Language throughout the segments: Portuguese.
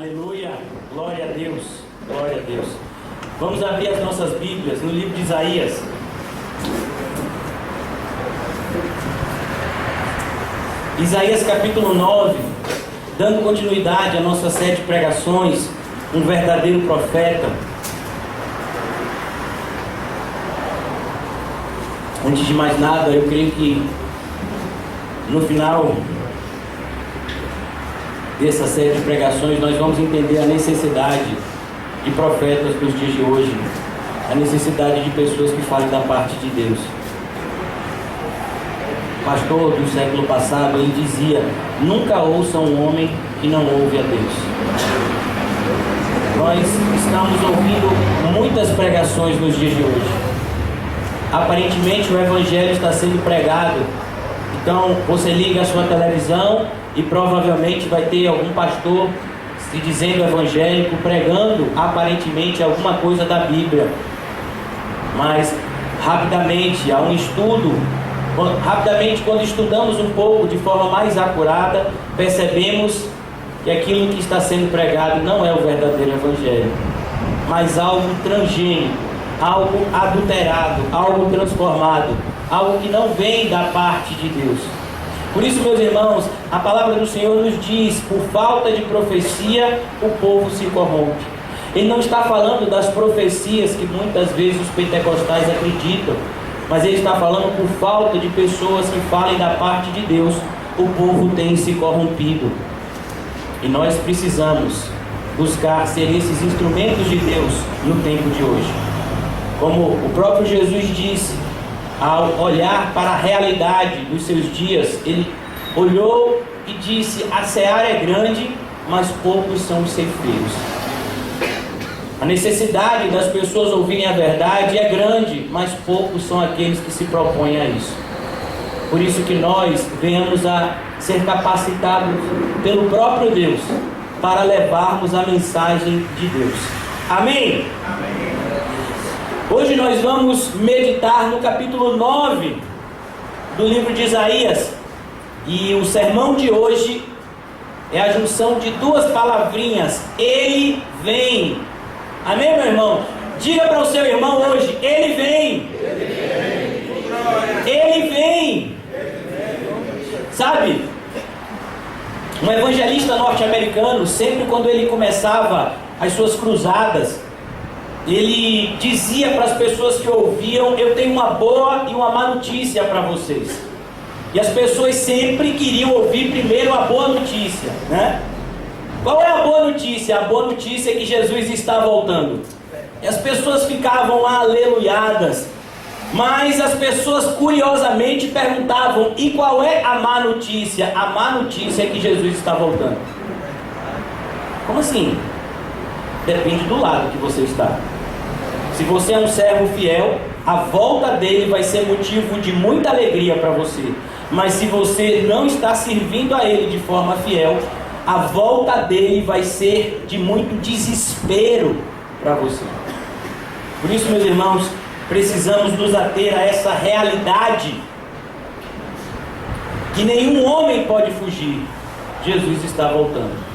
Aleluia, glória a Deus, glória a Deus. Vamos abrir as nossas Bíblias no livro de Isaías. Isaías capítulo 9, dando continuidade à nossa série de pregações, um verdadeiro profeta. Antes de mais nada, eu creio que no final dessa série de pregações nós vamos entender a necessidade de profetas dos dias de hoje, a necessidade de pessoas que falem da parte de Deus. O pastor do século passado, ele dizia: nunca ouça um homem que não ouve a Deus. Nós estamos ouvindo muitas pregações nos dias de hoje. Aparentemente o evangelho está sendo pregado. Então você liga a sua televisão e provavelmente vai ter algum pastor se dizendo evangélico, pregando aparentemente alguma coisa da Bíblia. Mas rapidamente, há um estudo, quando estudamos um pouco de forma mais acurada, percebemos que aquilo que está sendo pregado não é o verdadeiro evangelho, mas algo transgênico, algo adulterado, algo transformado, algo que não vem da parte de Deus. Por isso, meus irmãos, a palavra do Senhor nos diz: por falta de profecia, o povo se corrompe. Ele não está falando das profecias que muitas vezes os pentecostais acreditam, mas ele está falando por falta de pessoas que falem da parte de Deus, o povo tem se corrompido. E nós precisamos buscar ser esses instrumentos de Deus no tempo de hoje. Como o próprio Jesus disse, ao olhar para a realidade dos seus dias, ele olhou e disse: a seara é grande, mas poucos são os ceifeiros. A necessidade das pessoas ouvirem a verdade é grande, mas poucos são aqueles que se propõem a isso. Por isso que nós venhamos a ser capacitados pelo próprio Deus para levarmos a mensagem de Deus. Amém? Amém. Hoje nós vamos meditar no capítulo 9 do livro de Isaías. E o sermão de hoje é a junção de duas palavrinhas: Ele vem. Amém, meu irmão? Diga para o seu irmão hoje: Ele vem. Ele vem. Sabe, um evangelista norte-americano, sempre quando ele começava as suas cruzadas, ele dizia para as pessoas que ouviam: eu tenho uma boa e uma má notícia para vocês. E as pessoas sempre queriam ouvir primeiro a boa notícia, né? Qual é a boa notícia? A boa notícia é que Jesus está voltando. E as pessoas ficavam lá aleluiadas. Mas as pessoas curiosamente perguntavam: e qual é a má notícia? A má notícia é que Jesus está voltando. Como assim? Depende do lado que você está. Se você é um servo fiel, a volta dele vai ser motivo de muita alegria para você. Mas se você não está servindo a ele de forma fiel, a volta dele vai ser de muito desespero para você. Por isso, meus irmãos, precisamos nos ater a essa realidade que nenhum homem pode fugir. Jesus está voltando.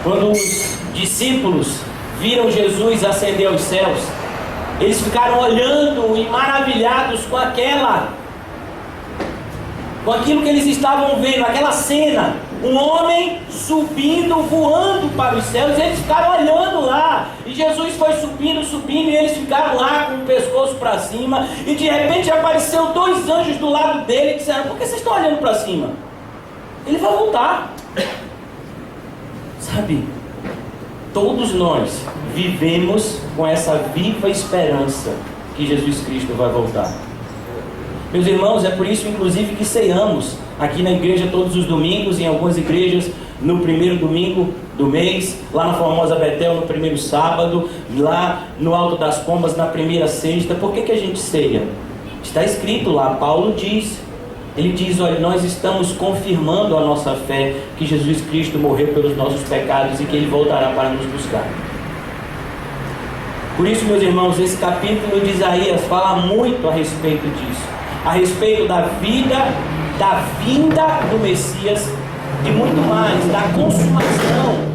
Quando os discípulos viram Jesus ascender aos céus, eles ficaram olhando e maravilhados com aquilo que eles estavam vendo, aquela cena, um homem subindo, voando para os céus. Eles ficaram olhando lá, e Jesus foi subindo, e eles ficaram lá com o pescoço para cima, e de repente apareceu dois anjos do lado dele e disseram: por que vocês estão olhando para cima? Ele vai voltar. Sabe, todos nós vivemos com essa viva esperança que Jesus Cristo vai voltar. Meus irmãos, é por isso inclusive que ceiamos aqui na igreja todos os domingos, em algumas igrejas no primeiro domingo do mês, lá na Formosa Betel no primeiro sábado, lá no Alto das Pombas na primeira sexta. Por que a gente ceia? Está escrito lá, Paulo diz, ele diz: olha, nós estamos confirmando a nossa fé, que Jesus Cristo morreu pelos nossos pecados e que Ele voltará para nos buscar. Por isso, meus irmãos, esse capítulo de Isaías fala muito a respeito disso, a respeito da vida, da vinda do Messias e muito mais, da consumação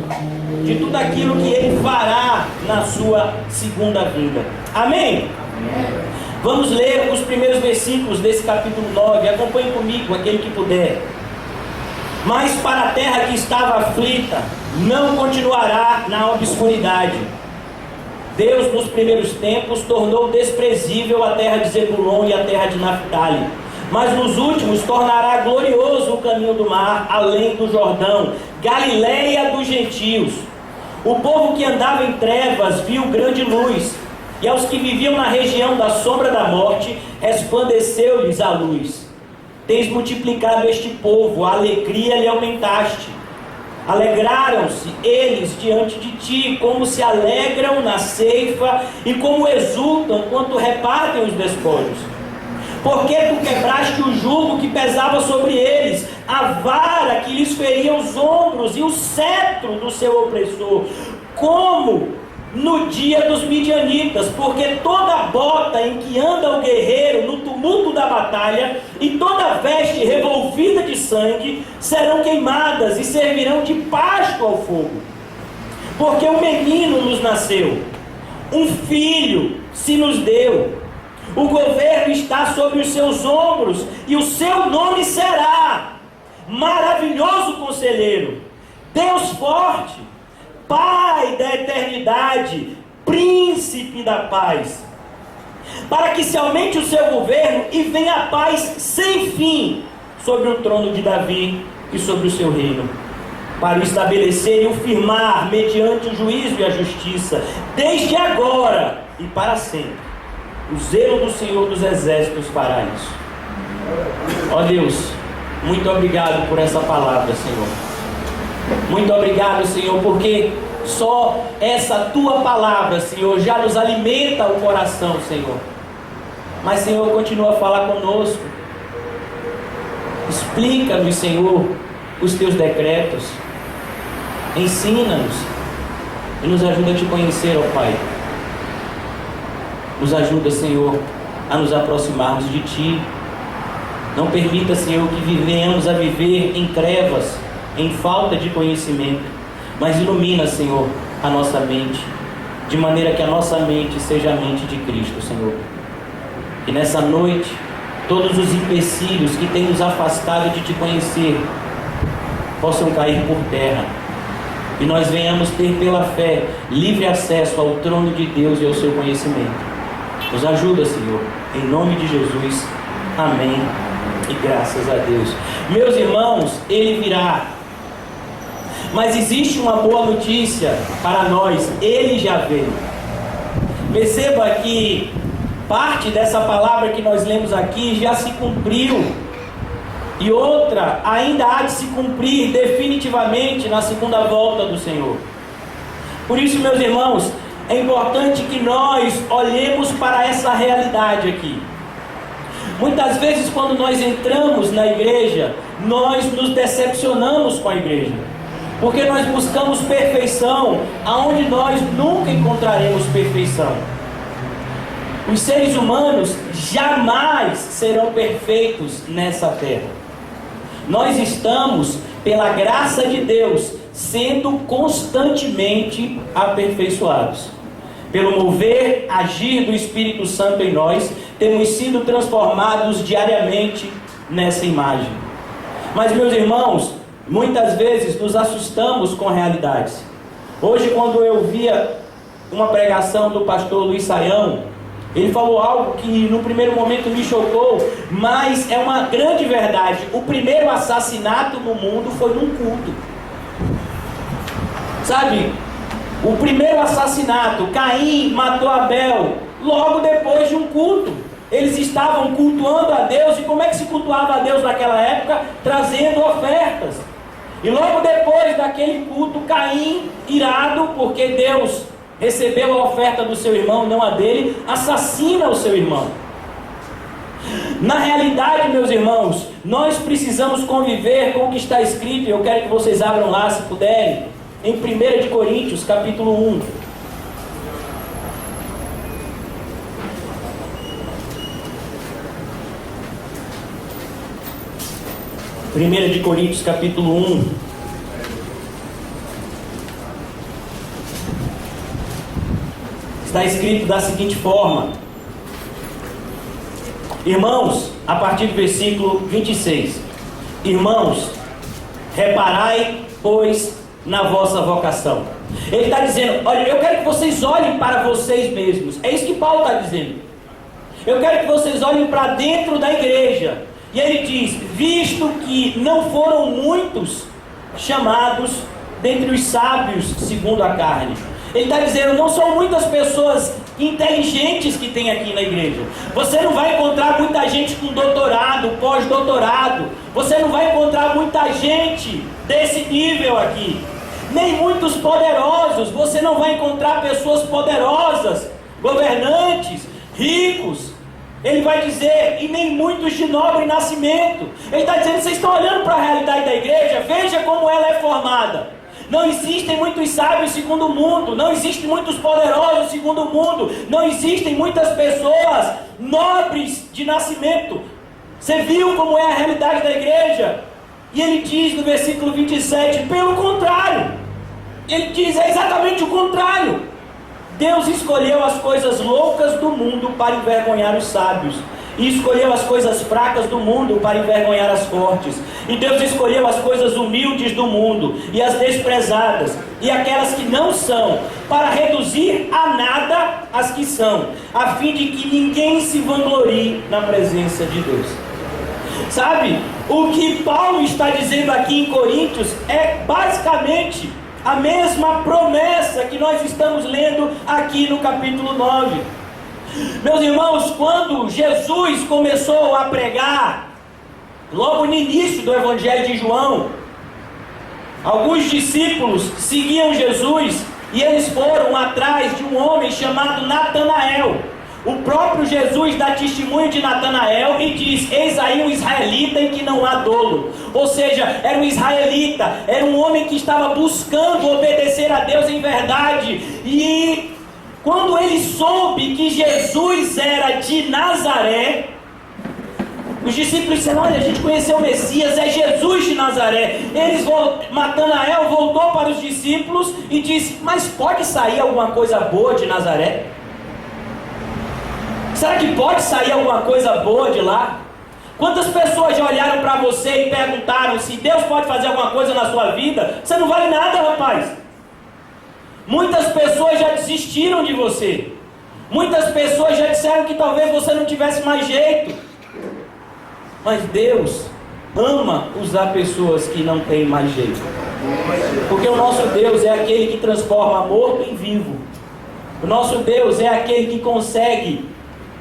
de tudo aquilo que Ele fará na sua segunda vinda. Amém? Vamos ler os primeiros versículos desse capítulo 9. Acompanhe comigo, aquele que puder. Mas para a terra que estava aflita, não continuará na obscuridade. Deus, nos primeiros tempos, tornou desprezível a terra de Zebulon e a terra de Naftali. Mas nos últimos tornará glorioso o caminho do mar, além do Jordão, Galileia dos gentios. O povo que andava em trevas viu grande luz, e aos que viviam na região da sombra da morte, resplandeceu-lhes a luz. Tens multiplicado este povo, a alegria lhe aumentaste. Alegraram-se eles diante de ti, como se alegram na ceifa, e como exultam quando repartem os despojos. Porque tu quebraste o jugo que pesava sobre eles, a vara que lhes feria os ombros e o cetro do seu opressor, como no dia dos midianitas, porque toda bota em que anda o guerreiro no tumulto da batalha e toda veste revolvida de sangue serão queimadas e servirão de pasto ao fogo. Porque um menino nos nasceu, um filho se nos deu, o governo está sobre os seus ombros e o seu nome será Maravilhoso Conselheiro, Deus Forte, Pai da eternidade, Príncipe da paz, para que se aumente o seu governo e venha a paz sem fim sobre o trono de Davi e sobre o seu reino, para o estabelecer e o firmar mediante o juízo e a justiça, desde agora e para sempre. O zelo do Senhor dos Exércitos fará isso. Ó Deus, muito obrigado por essa palavra, Senhor. Muito obrigado, Senhor, porque só essa tua palavra, Senhor, já nos alimenta o coração, Senhor. Mas, Senhor, continua a falar conosco. Explica-nos, Senhor, os teus decretos. Ensina-nos e nos ajuda a te conhecer, ó Pai. Nos ajuda, Senhor, a nos aproximarmos de ti. Não permita, Senhor, que venhamos a viver em trevas, em falta de conhecimento, mas ilumina, Senhor, a nossa mente, de maneira que a nossa mente seja a mente de Cristo, Senhor. Que nessa noite, todos os empecilhos que têm nos afastado de te conhecer, possam cair por terra, e nós venhamos ter pela fé, livre acesso ao trono de Deus e ao seu conhecimento. Nos ajuda, Senhor, em nome de Jesus, amém, e graças a Deus. Meus irmãos, Ele virá. Mas existe uma boa notícia para nós, Ele já veio. Perceba que parte dessa palavra que nós lemos aqui já se cumpriu, e outra ainda há de se cumprir definitivamente na segunda volta do Senhor. Por isso, meus irmãos, é importante que nós olhemos para essa realidade aqui. Muitas vezes, quando nós entramos na igreja, nós nos decepcionamos com a igreja, porque nós buscamos perfeição aonde nós nunca encontraremos perfeição. Os seres humanos jamais serão perfeitos nessa terra. Nós estamos, pela graça de Deus, sendo constantemente aperfeiçoados. Pelo mover, agir do Espírito Santo em nós, temos sido transformados diariamente nessa imagem. Mas, meus irmãos, muitas vezes nos assustamos com realidades. Hoje, quando eu via uma pregação do pastor Luiz Saião, ele falou algo que no primeiro momento me chocou, mas é uma grande verdade. O primeiro assassinato no mundo foi num culto. Sabe, o primeiro assassinato, Caim matou Abel, logo depois de um culto. Eles estavam cultuando a Deus, e como é que se cultuava a Deus naquela época? Trazendo ofertas. E logo depois daquele culto, Caim, irado, porque Deus recebeu a oferta do seu irmão, não a dele, assassina o seu irmão. Na realidade, meus irmãos, nós precisamos conviver com o que está escrito, e eu quero que vocês abram lá, se puderem, em 1 de Coríntios, capítulo 1. 1 de Coríntios capítulo 1. Está escrito da seguinte forma: irmãos, a partir do versículo 26. Irmãos, reparai, pois, na vossa vocação. Ele está dizendo, olha, eu quero que vocês olhem para vocês mesmos. É isso que Paulo está dizendo. Eu quero que vocês olhem para dentro da igreja. E ele diz, visto que não foram muitos chamados dentre os sábios segundo a carne. Ele está dizendo, não são muitas pessoas inteligentes que tem aqui na igreja. Você não vai encontrar muita gente com doutorado, pós-doutorado. Você não vai encontrar muita gente desse nível aqui. Nem muitos poderosos. Você não vai encontrar pessoas poderosas, governantes, ricos. Ele vai dizer, e nem muitos de nobre nascimento. Ele está dizendo, vocês estão olhando para a realidade da igreja, veja como ela é formada. Não existem muitos sábios segundo o mundo, não existem muitos poderosos segundo o mundo, não existem muitas pessoas nobres de nascimento. Você viu como é a realidade da igreja? E ele diz no versículo 27, pelo contrário. Ele diz, é exatamente o contrário. Deus escolheu as coisas loucas do mundo para envergonhar os sábios. E escolheu as coisas fracas do mundo para envergonhar as fortes. E Deus escolheu as coisas humildes do mundo e as desprezadas e aquelas que não são, para reduzir a nada as que são, a fim de que ninguém se vanglorie na presença de Deus. Sabe, o que Paulo está dizendo aqui em Coríntios é basicamente a mesma promessa que nós estamos lendo aqui no capítulo 9. Meus irmãos, quando Jesus começou a pregar, logo no início do Evangelho de João, alguns discípulos seguiam Jesus e eles foram atrás de um homem chamado Natanael. O próprio Jesus dá testemunho de Natanael e diz, eis aí um israelita em que não há dolo. Ou seja, era um israelita, era um homem que estava buscando obedecer a Deus em verdade. E quando ele soube que Jesus era de Nazaré, os discípulos disseram, olha, a gente conheceu o Messias, é Jesus de Nazaré. Natanael voltou para os discípulos e disse, mas pode sair alguma coisa boa de Nazaré? Será que pode sair alguma coisa boa de lá? Quantas pessoas já olharam para você e perguntaram se Deus pode fazer alguma coisa na sua vida? Você não vale nada, rapaz. Muitas pessoas já desistiram de você. Muitas pessoas já disseram que talvez você não tivesse mais jeito. Mas Deus ama usar pessoas que não têm mais jeito. Porque o nosso Deus é aquele que transforma morto em vivo. O nosso Deus é aquele que consegue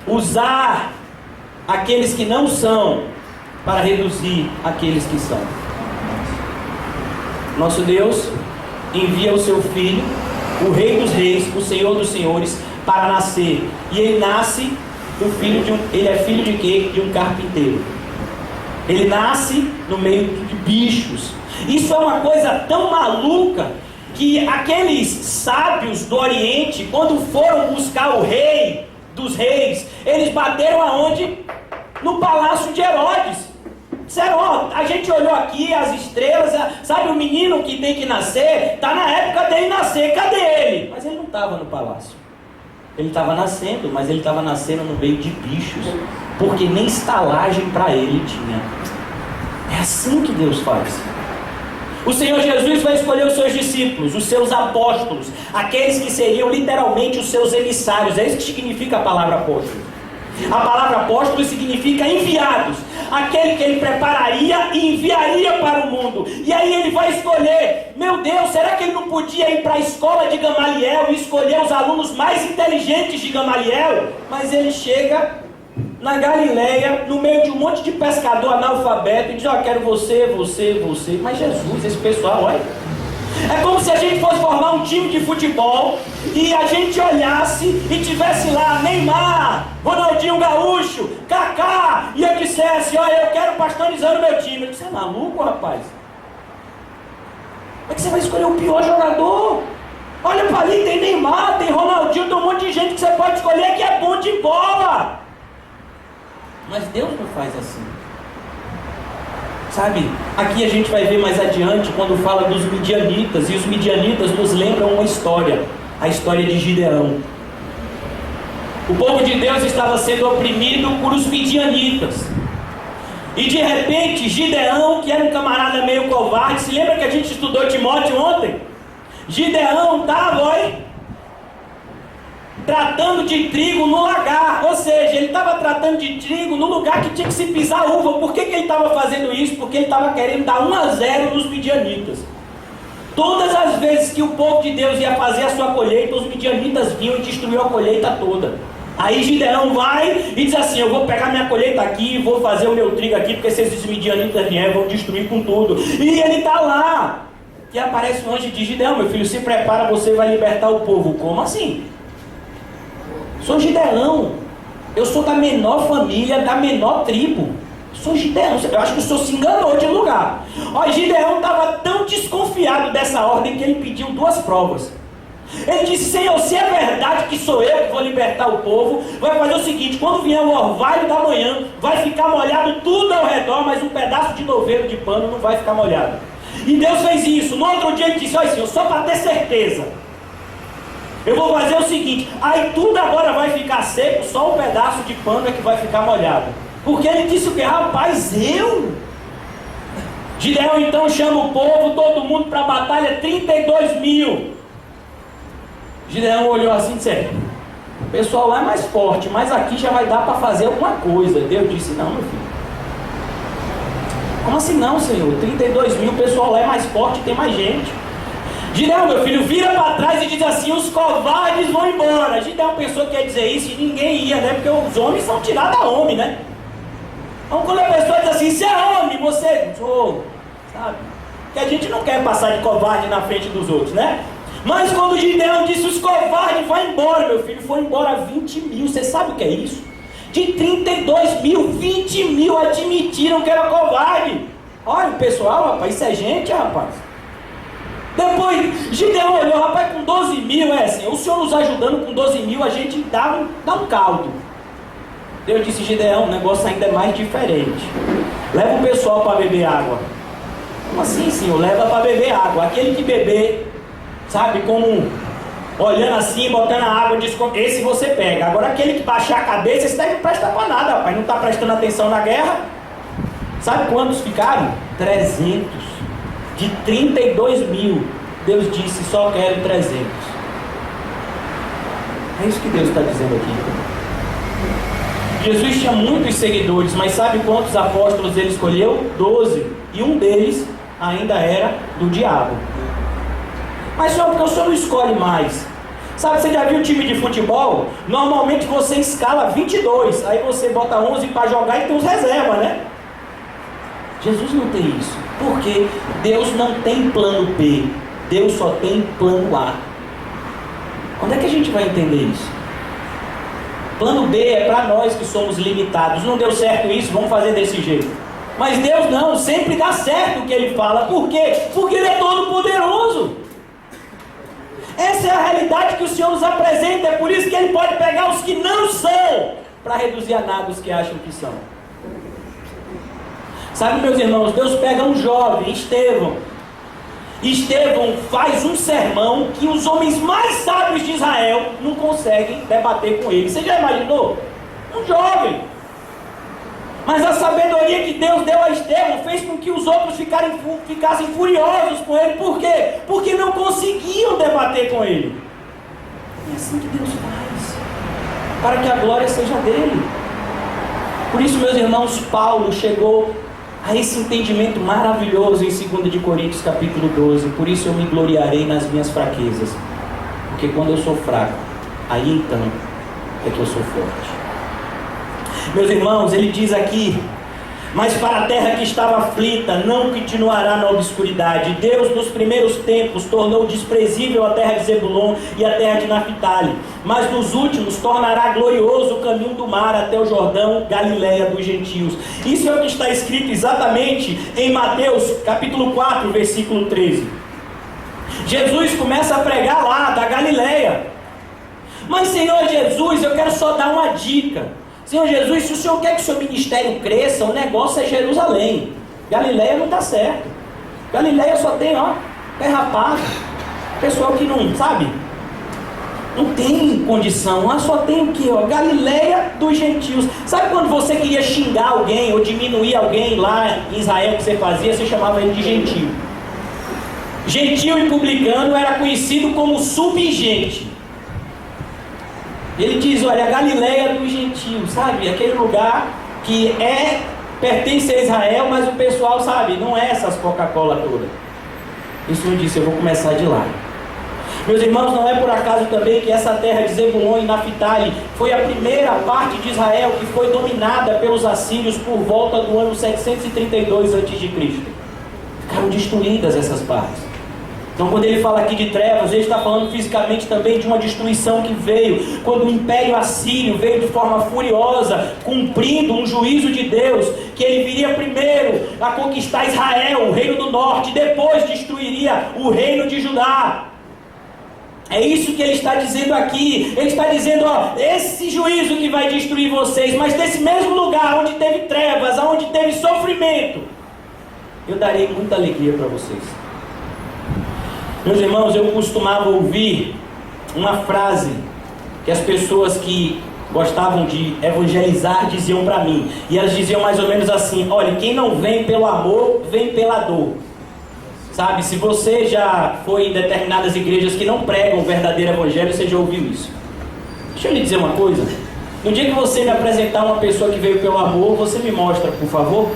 usar aqueles que não são para reduzir aqueles que são. Nosso Deus envia o seu Filho, o Rei dos Reis, o Senhor dos Senhores, para nascer. E ele nasce do filho de ele é filho de quê? De um carpinteiro. Ele nasce no meio de bichos. Isso é uma coisa tão maluca que aqueles sábios do Oriente, quando foram buscar o rei dos reis, eles bateram aonde? No palácio de Herodes. Disseram, ó, a gente olhou aqui as estrelas, sabe o menino que tem que nascer? Está na época dele nascer, cadê ele? Mas ele não estava no palácio. Ele estava nascendo, mas ele estava nascendo no meio de bichos, porque nem estalagem para ele tinha. É assim que Deus faz. O Senhor Jesus vai escolher os seus discípulos, os seus apóstolos, aqueles que seriam literalmente os seus emissários. É isso que significa a palavra apóstolo. A palavra apóstolo significa enviados, aquele que ele prepararia e enviaria para o mundo. E aí ele vai escolher, meu Deus, será que ele não podia ir para a escola de Gamaliel e escolher os alunos mais inteligentes de Gamaliel? Mas ele chega na Galileia, no meio de um monte de pescador analfabeto, e diz, ó, quero você. Mas Jesus, esse pessoal, olha, é como se a gente fosse formar um time de futebol e a gente olhasse e tivesse lá Neymar, Ronaldinho Gaúcho, Kaká, e eu dissesse, olha, eu quero pastorizando meu time. Eu disse, você é maluco, rapaz? Como é que você vai escolher o pior jogador? Olha para ali, tem Neymar, tem Ronaldinho, tem um monte de gente que você pode escolher que é bom de bola. Mas Deus não faz assim. Sabe, aqui a gente vai ver mais adiante quando fala dos midianitas, e os midianitas nos lembram uma história, a história de Gideão. O povo de Deus estava sendo oprimido por os midianitas, e de repente Gideão, que era um camarada meio covarde, se lembra que a gente estudou Timóteo ontem? Gideão estava tratando de trigo no lagar, ou seja, ele estava tratando de trigo no lugar que tinha que se pisar uva. Por que ele estava fazendo isso? Porque ele estava querendo dar 1-0 nos midianitas. Todas as vezes que o povo de Deus ia fazer a sua colheita, os midianitas vinham e destruíam a colheita toda. Aí Gideão vai e diz assim: eu vou pegar minha colheita aqui, vou fazer o meu trigo aqui, porque se esses midianitas vierem, vão destruir com tudo. E ele está lá, e aparece um anjo de Gideão: meu filho, se prepara, você vai libertar o povo. Como assim? Sou Gideão, eu sou da menor família, da menor tribo. Sou Gideão, eu acho que o senhor se enganou de lugar. Ó, Gideão estava tão desconfiado dessa ordem que ele pediu 2 provas. Ele disse: Senhor, se é verdade que sou eu que vou libertar o povo, vai fazer o seguinte: quando vier o orvalho da manhã, vai ficar molhado tudo ao redor, mas um pedaço de novelo de pano não vai ficar molhado. E Deus fez isso. No outro dia ele disse: olha, Senhor, só para ter certeza, eu vou fazer o seguinte: aí tudo agora vai ficar seco, só um pedaço de pano é que vai ficar molhado. Porque ele disse o que? Rapaz, eu? Gideão então chama o povo, todo mundo para a batalha, 32 mil. Gideão olhou assim e disse: o pessoal lá é mais forte, mas aqui já vai dar para fazer alguma coisa. Deus disse: não, meu filho. Como assim não, Senhor? 32 mil, o pessoal lá é mais forte, tem mais gente. Gideão, meu filho, vira para trás e diz assim: os covardes vão embora. Gideão pensou que ia dizer isso e ninguém ia, né? Porque os homens são tirados a homem, né? Então quando a pessoa diz assim: se é homem, você... sabe? Que a gente não quer passar de covarde na frente dos outros, né? Mas quando Gideão disse: os covardes vão embora, meu filho, foi embora 20 mil. Você sabe o que é isso? De 32 mil, 20 mil admitiram que era covarde. Olha o pessoal, rapaz, isso é gente, rapaz. Depois, Gideão olhou: rapaz, com 12 mil, assim, o senhor nos ajudando com 12 mil, a gente dá um caldo. Deus disse: Gideão, o negócio ainda é mais diferente. Leva o pessoal para beber água. Como assim, senhor? Leva para beber água. Aquele que beber, sabe, como olhando assim, botando a água, diz: esse você pega. Agora aquele que baixar a cabeça, esse daí não presta para nada, rapaz. Não está prestando atenção na guerra. Sabe quantos ficaram? 300. De 32 mil, Deus disse: só quero 300. É isso que Deus está dizendo aqui. Jesus tinha muitos seguidores, mas sabe quantos apóstolos ele escolheu? 12. E um deles ainda era do diabo. Mas só porque o senhor não escolhe mais. Sabe, você já viu o time de futebol? Normalmente você escala 22, aí você bota 11 para jogar e tem os reservas, né? Jesus não tem isso. Porque Deus não tem plano B, Deus só tem plano A. Quando é que a gente vai entender isso? Plano B é para nós que somos limitados. Não deu certo isso, vamos fazer desse jeito. Mas Deus não, sempre dá certo o que Ele fala. Por quê? Porque Ele é todo poderoso. Essa é a realidade que o Senhor nos apresenta. É por isso que Ele pode pegar os que não são, para reduzir a nada os que acham que são. Sabe, meus irmãos, Deus pega um jovem, Estevão. Estevão faz um sermão que os homens mais sábios de Israel não conseguem debater com ele. Você já imaginou? Um jovem. Mas a sabedoria que Deus deu a Estevão fez com que os outros ficassem furiosos com ele. Por quê? Porque não conseguiam debater com ele. É assim que Deus faz, para que a glória seja dele. Por isso, meus irmãos, Paulo chegou a esse entendimento maravilhoso em 2 de Coríntios capítulo 12. Por isso eu me gloriarei nas minhas fraquezas, porque quando eu sou fraco, aí então é que eu sou forte. Meus irmãos, ele diz aqui: mas para a terra que estava aflita, não continuará na obscuridade. Deus nos primeiros tempos tornou desprezível a terra de Zebulon e a terra de Naphtali, mas nos últimos tornará glorioso o caminho do mar até o Jordão, Galileia dos gentios. Isso é o que está escrito exatamente em Mateus capítulo 4, versículo 13. Jesus começa a pregar lá da Galileia. Mas, Senhor Jesus, eu quero só dar uma dica. Senhor Jesus, se o Senhor quer que o seu ministério cresça, o negócio é Jerusalém. Galileia não dá certo. Galileia só tem, terra paga. Pessoal que não, sabe? Não tem condição. Lá só tem o quê? Galileia dos gentios. Sabe quando você queria xingar alguém ou diminuir alguém lá em Israel que você fazia? Você chamava ele de gentio. Gentio e publicano era conhecido como subgente. Ele diz, olha, a Galileia dos gentios, sabe? Aquele lugar que pertence a Israel, mas o pessoal, sabe, não é essas Coca-Cola todas. Isso me disse, eu vou começar de lá. Meus irmãos, não é por acaso também que essa terra de Zebulon e Naftali foi a primeira parte de Israel que foi dominada pelos assírios por volta do ano 732 a.C. Ficaram destruídas essas partes. Então, quando ele fala aqui de trevas, ele está falando fisicamente também de uma destruição que veio quando o Império Assírio veio de forma furiosa, cumprindo um juízo de Deus, que ele viria primeiro a conquistar Israel, o reino do norte, e depois destruiria o reino de Judá. É isso que ele está dizendo aqui. Ele está dizendo, esse juízo que vai destruir vocês, mas desse mesmo lugar onde teve trevas, onde teve sofrimento, eu darei muita alegria para vocês. Meus irmãos, eu costumava ouvir uma frase que as pessoas que gostavam de evangelizar diziam para mim, e elas diziam mais ou menos assim: olha, quem não vem pelo amor, vem pela dor. Sabe, se você já foi em determinadas igrejas que não pregam o verdadeiro evangelho, você já ouviu isso. Deixa eu lhe dizer uma coisa. No dia que você me apresentar uma pessoa que veio pelo amor, você me mostra, por favor.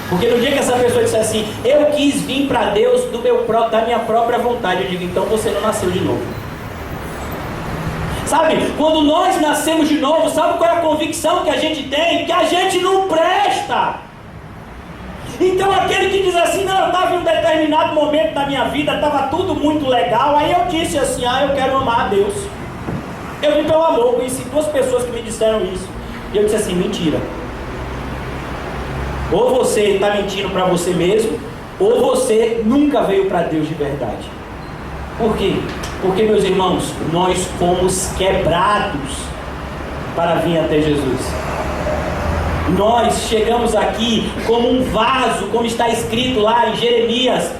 Porque no dia que essa pessoa disser assim, eu quis vir para Deus da minha própria vontade, eu digo, então você não nasceu de novo. Sabe, quando nós nascemos de novo, sabe qual é a convicção que a gente tem? Que a gente não presta. Então aquele que diz assim, não, eu estava em um determinado momento da minha vida, estava tudo muito legal, aí eu disse assim, eu quero amar a Deus. Eu vim pelo amor, conheci 2 pessoas que me disseram isso. E eu disse assim, mentira. Ou você está mentindo para você mesmo, ou você nunca veio para Deus de verdade. Por quê? Porque, meus irmãos, nós fomos quebrados para vir até Jesus. Nós chegamos aqui como um vaso, como está escrito lá em Jeremias.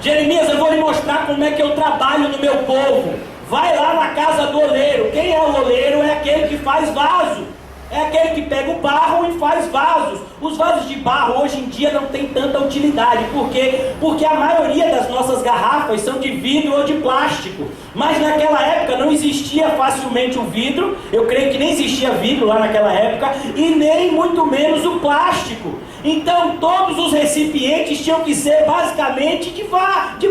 Jeremias, eu vou lhe mostrar como é que eu trabalho no meu povo. Vai lá na casa do oleiro. Quem é o oleiro? É aquele que faz vaso. É aquele que pega o barro e faz vasos. Os vasos de barro hoje em dia não tem tanta utilidade. Por quê? Porque a maioria das nossas garrafas são de vidro ou de plástico. Mas naquela época não existia facilmente o vidro. Eu creio que nem existia vidro lá naquela época. E nem muito menos o plástico. Então todos os recipientes tinham que ser basicamente de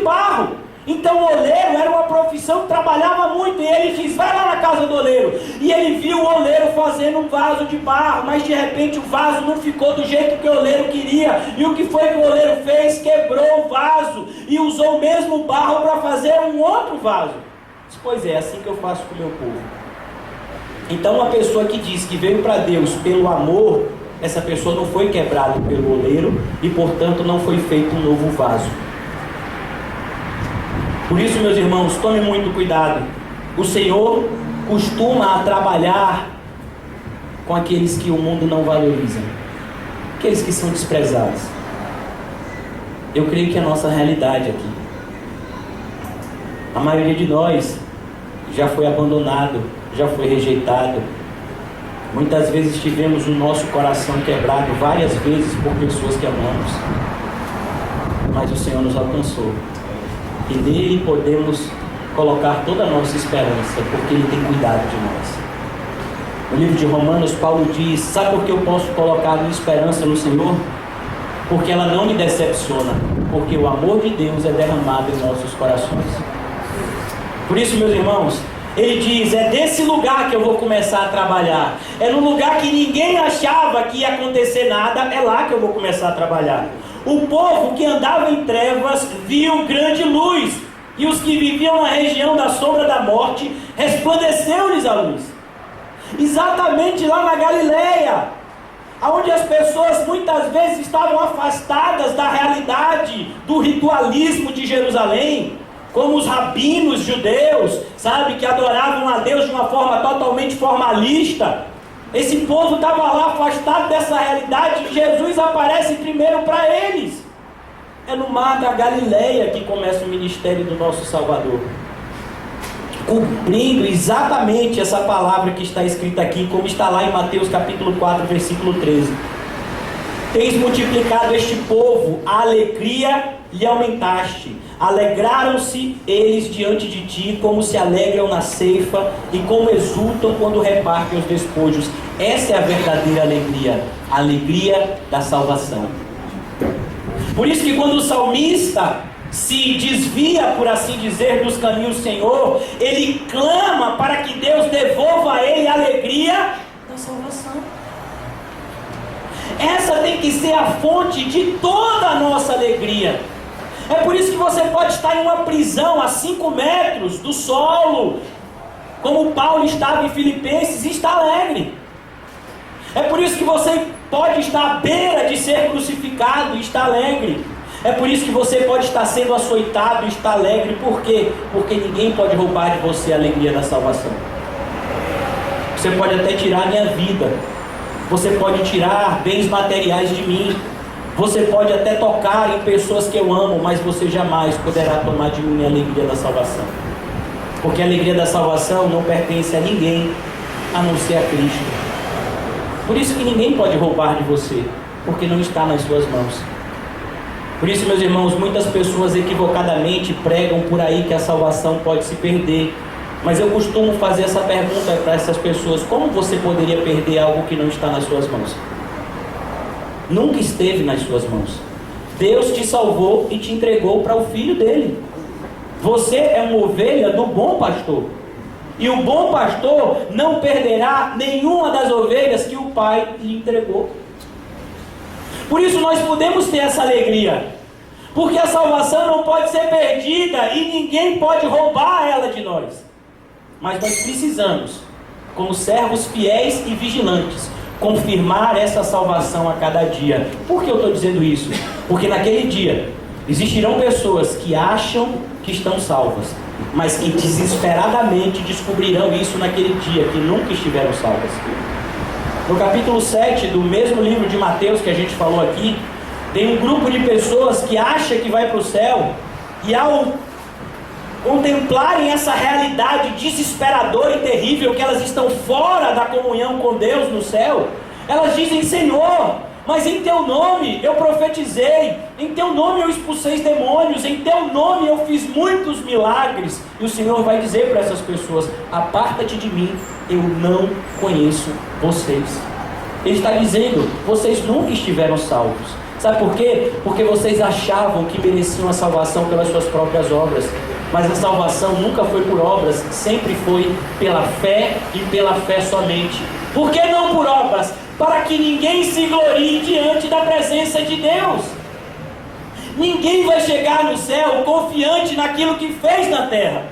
barro. Então o oleiro era uma profissão que trabalhava muito. E ele disse, vai lá na casa do oleiro. E ele viu o oleiro fazendo um vaso de barro. Mas de repente o vaso não ficou do jeito que o oleiro queria. E o que foi que o oleiro fez? Quebrou o vaso. E usou o mesmo barro para fazer um outro vaso. Disse, pois é assim que eu faço com o meu povo. Então uma pessoa que diz que veio para Deus pelo amor, essa pessoa não foi quebrada pelo oleiro. E portanto não foi feito um novo vaso. Por isso, meus irmãos, tome muito cuidado. O Senhor costuma trabalhar com aqueles que o mundo não valoriza, aqueles que são desprezados. Eu creio que é a nossa realidade aqui. A maioria de nós já foi abandonado, já foi rejeitado. Muitas vezes tivemos o nosso coração quebrado várias vezes por pessoas que amamos. Mas o Senhor nos alcançou. E nele podemos colocar toda a nossa esperança, porque Ele tem cuidado de nós. No livro de Romanos, Paulo diz, sabe por que eu posso colocar a minha esperança no Senhor? Porque ela não me decepciona, porque o amor de Deus é derramado em nossos corações. Por isso, meus irmãos, ele diz, é desse lugar que eu vou começar a trabalhar. É no lugar que ninguém achava que ia acontecer nada, é lá que eu vou começar a trabalhar. O povo que andava em trevas viu grande luz, e os que viviam na região da sombra da morte, resplandeceu-lhes a luz. Exatamente lá na Galileia, onde as pessoas muitas vezes estavam afastadas da realidade do ritualismo de Jerusalém, como os rabinos judeus, sabe, que adoravam a Deus de uma forma totalmente formalista. Esse povo estava lá afastado dessa realidade e Jesus aparece primeiro para eles. É no mar da Galileia que começa o ministério do nosso Salvador, cumprindo exatamente essa palavra que está escrita aqui, como está lá em Mateus capítulo 4, versículo 13. Tens multiplicado este povo, a alegria lhe aumentaste. Alegraram-se eles diante de ti, como se alegram na ceifa, e como exultam quando repartem os despojos. Essa é a verdadeira alegria, a alegria da salvação. Por isso que quando o salmista se desvia, por assim dizer, dos caminhos do Senhor, ele clama para que Deus devolva a ele a alegria da salvação. Essa tem que ser a fonte de toda a nossa alegria. É por isso que você pode estar em uma prisão a 5 metros do solo, como Paulo estava em Filipenses, e está alegre. É por isso que você pode estar à beira de ser crucificado e está alegre. É por isso que você pode estar sendo açoitado e está alegre. Por quê? Porque ninguém pode roubar de você a alegria da salvação. Você pode até tirar a minha vida, você pode tirar bens materiais de mim, você pode até tocar em pessoas que eu amo, mas você jamais poderá tomar de mim a alegria da salvação. Porque a alegria da salvação não pertence a ninguém, a não ser a Cristo. Por isso que ninguém pode roubar de você, porque não está nas suas mãos. Por isso, meus irmãos, muitas pessoas equivocadamente pregam por aí que a salvação pode se perder. Mas eu costumo fazer essa pergunta para essas pessoas: como você poderia perder algo que não está nas suas mãos? Nunca esteve nas suas mãos. Deus te salvou e te entregou para o Filho dele. Você é uma ovelha do bom pastor. E o bom pastor não perderá nenhuma das ovelhas que o Pai lhe entregou. Por isso nós podemos ter essa alegria, porque a salvação não pode ser perdida e ninguém pode roubar ela de nós. Mas nós precisamos, como servos fiéis e vigilantes, confirmar essa salvação a cada dia. Por que eu estou dizendo isso? Porque naquele dia existirão pessoas que acham que estão salvas, mas que desesperadamente descobrirão isso naquele dia, que nunca estiveram salvas. No capítulo 7 do mesmo livro de Mateus que a gente falou aqui, tem um grupo de pessoas que acha que vai para o céu, e ao contemplarem essa realidade desesperadora e terrível, que elas estão fora da comunhão com Deus no céu, elas dizem: Senhor, mas em teu nome eu profetizei, em teu nome eu expulsei demônios, em teu nome eu fiz muitos milagres. E o Senhor vai dizer para essas pessoas: aparta-te de mim, eu não conheço vocês. Ele está dizendo: vocês nunca estiveram salvos. Sabe por quê? Porque vocês achavam que mereciam a salvação pelas suas próprias obras. Mas a salvação nunca foi por obras, sempre foi pela fé e pela fé somente. Por que não por obras? Para que ninguém se glorie diante da presença de Deus. Ninguém vai chegar no céu confiante naquilo que fez na terra.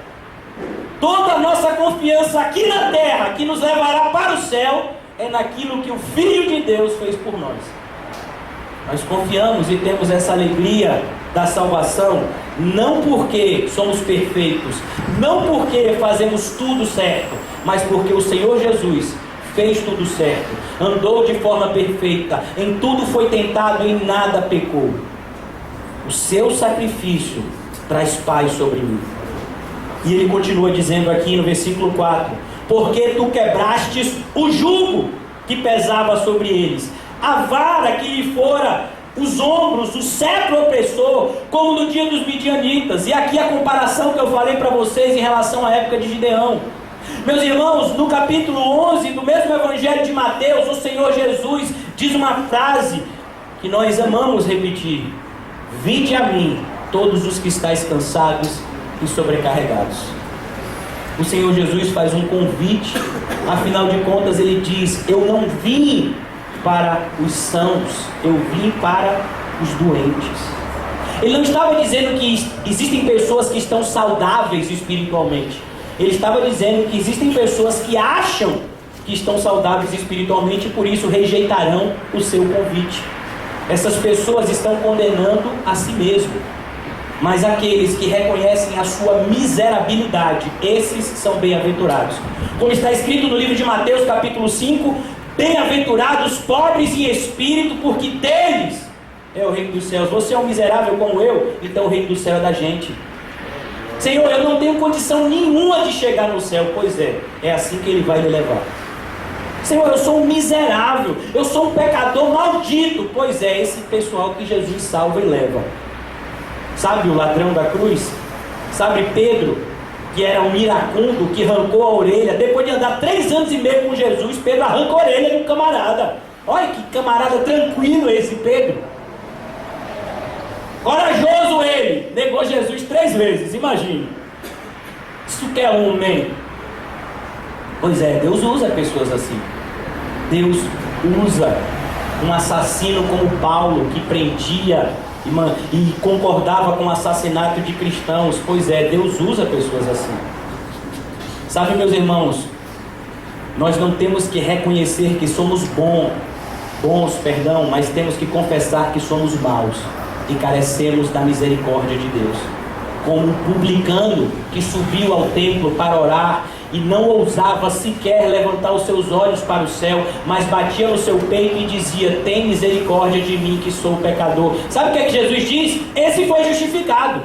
Toda a nossa confiança aqui na terra, que nos levará para o céu, é naquilo que o Filho de Deus fez por nós. Nós confiamos e temos essa alegria da salvação, não porque somos perfeitos, não porque fazemos tudo certo, mas porque o Senhor Jesus fez tudo certo, andou de forma perfeita, em tudo foi tentado e em nada pecou. O seu sacrifício traz paz sobre mim. E ele continua dizendo aqui no versículo 4: porque tu quebrastes o jugo que pesava sobre eles, a vara que lhe fora os ombros, o cetro opressor, como no dia dos midianitas. E aqui a comparação que eu falei para vocês em relação à época de Gideão. Meus irmãos, no capítulo 11 do mesmo evangelho de Mateus, o Senhor Jesus diz uma frase que nós amamos repetir: vinde a mim todos os que estáis cansados e sobrecarregados. O Senhor Jesus faz um convite, afinal de contas ele diz: eu não vim para os sãos, eu vim para os doentes. Ele não estava dizendo que existem pessoas que estão saudáveis espiritualmente. Ele estava dizendo que existem pessoas que acham que estão saudáveis espiritualmente e por isso rejeitarão o seu convite. Essas pessoas estão condenando a si mesmo. Mas aqueles que reconhecem a sua miserabilidade, esses são bem-aventurados. Como está escrito no livro de Mateus capítulo 5, Bem-aventurados os pobres em espírito, porque deles é o reino dos céus. Você é um miserável como eu, então o reino do céu é da gente. Senhor, eu não tenho condição nenhuma de chegar no céu. Pois é assim que Ele vai me levar. Senhor, eu sou um miserável, eu sou um pecador maldito. Pois é, esse pessoal que Jesus salva e leva. Sabe o ladrão da cruz? Sabe Pedro, que era um iracundo, que arrancou a orelha? Depois de andar 3 anos e meio com Jesus, Pedro arranca a orelha de um camarada. Olha que camarada tranquilo esse Pedro. Corajoso ele, negou Jesus 3 vezes, imagine. Isso que é homem. Pois é, Deus usa pessoas assim. Deus usa um assassino como Paulo, que prendia e concordava com o assassinato de cristãos. Pois é, Deus usa pessoas assim. Sabe, meus irmãos, nós não temos que reconhecer que somos bons, mas temos que confessar que somos maus e carecemos da misericórdia de Deus. Como um publicano que subiu ao templo para orar e não ousava sequer levantar os seus olhos para o céu, mas batia no seu peito e dizia: tem misericórdia de mim que sou pecador. Sabe o que é que Jesus diz? Esse foi justificado.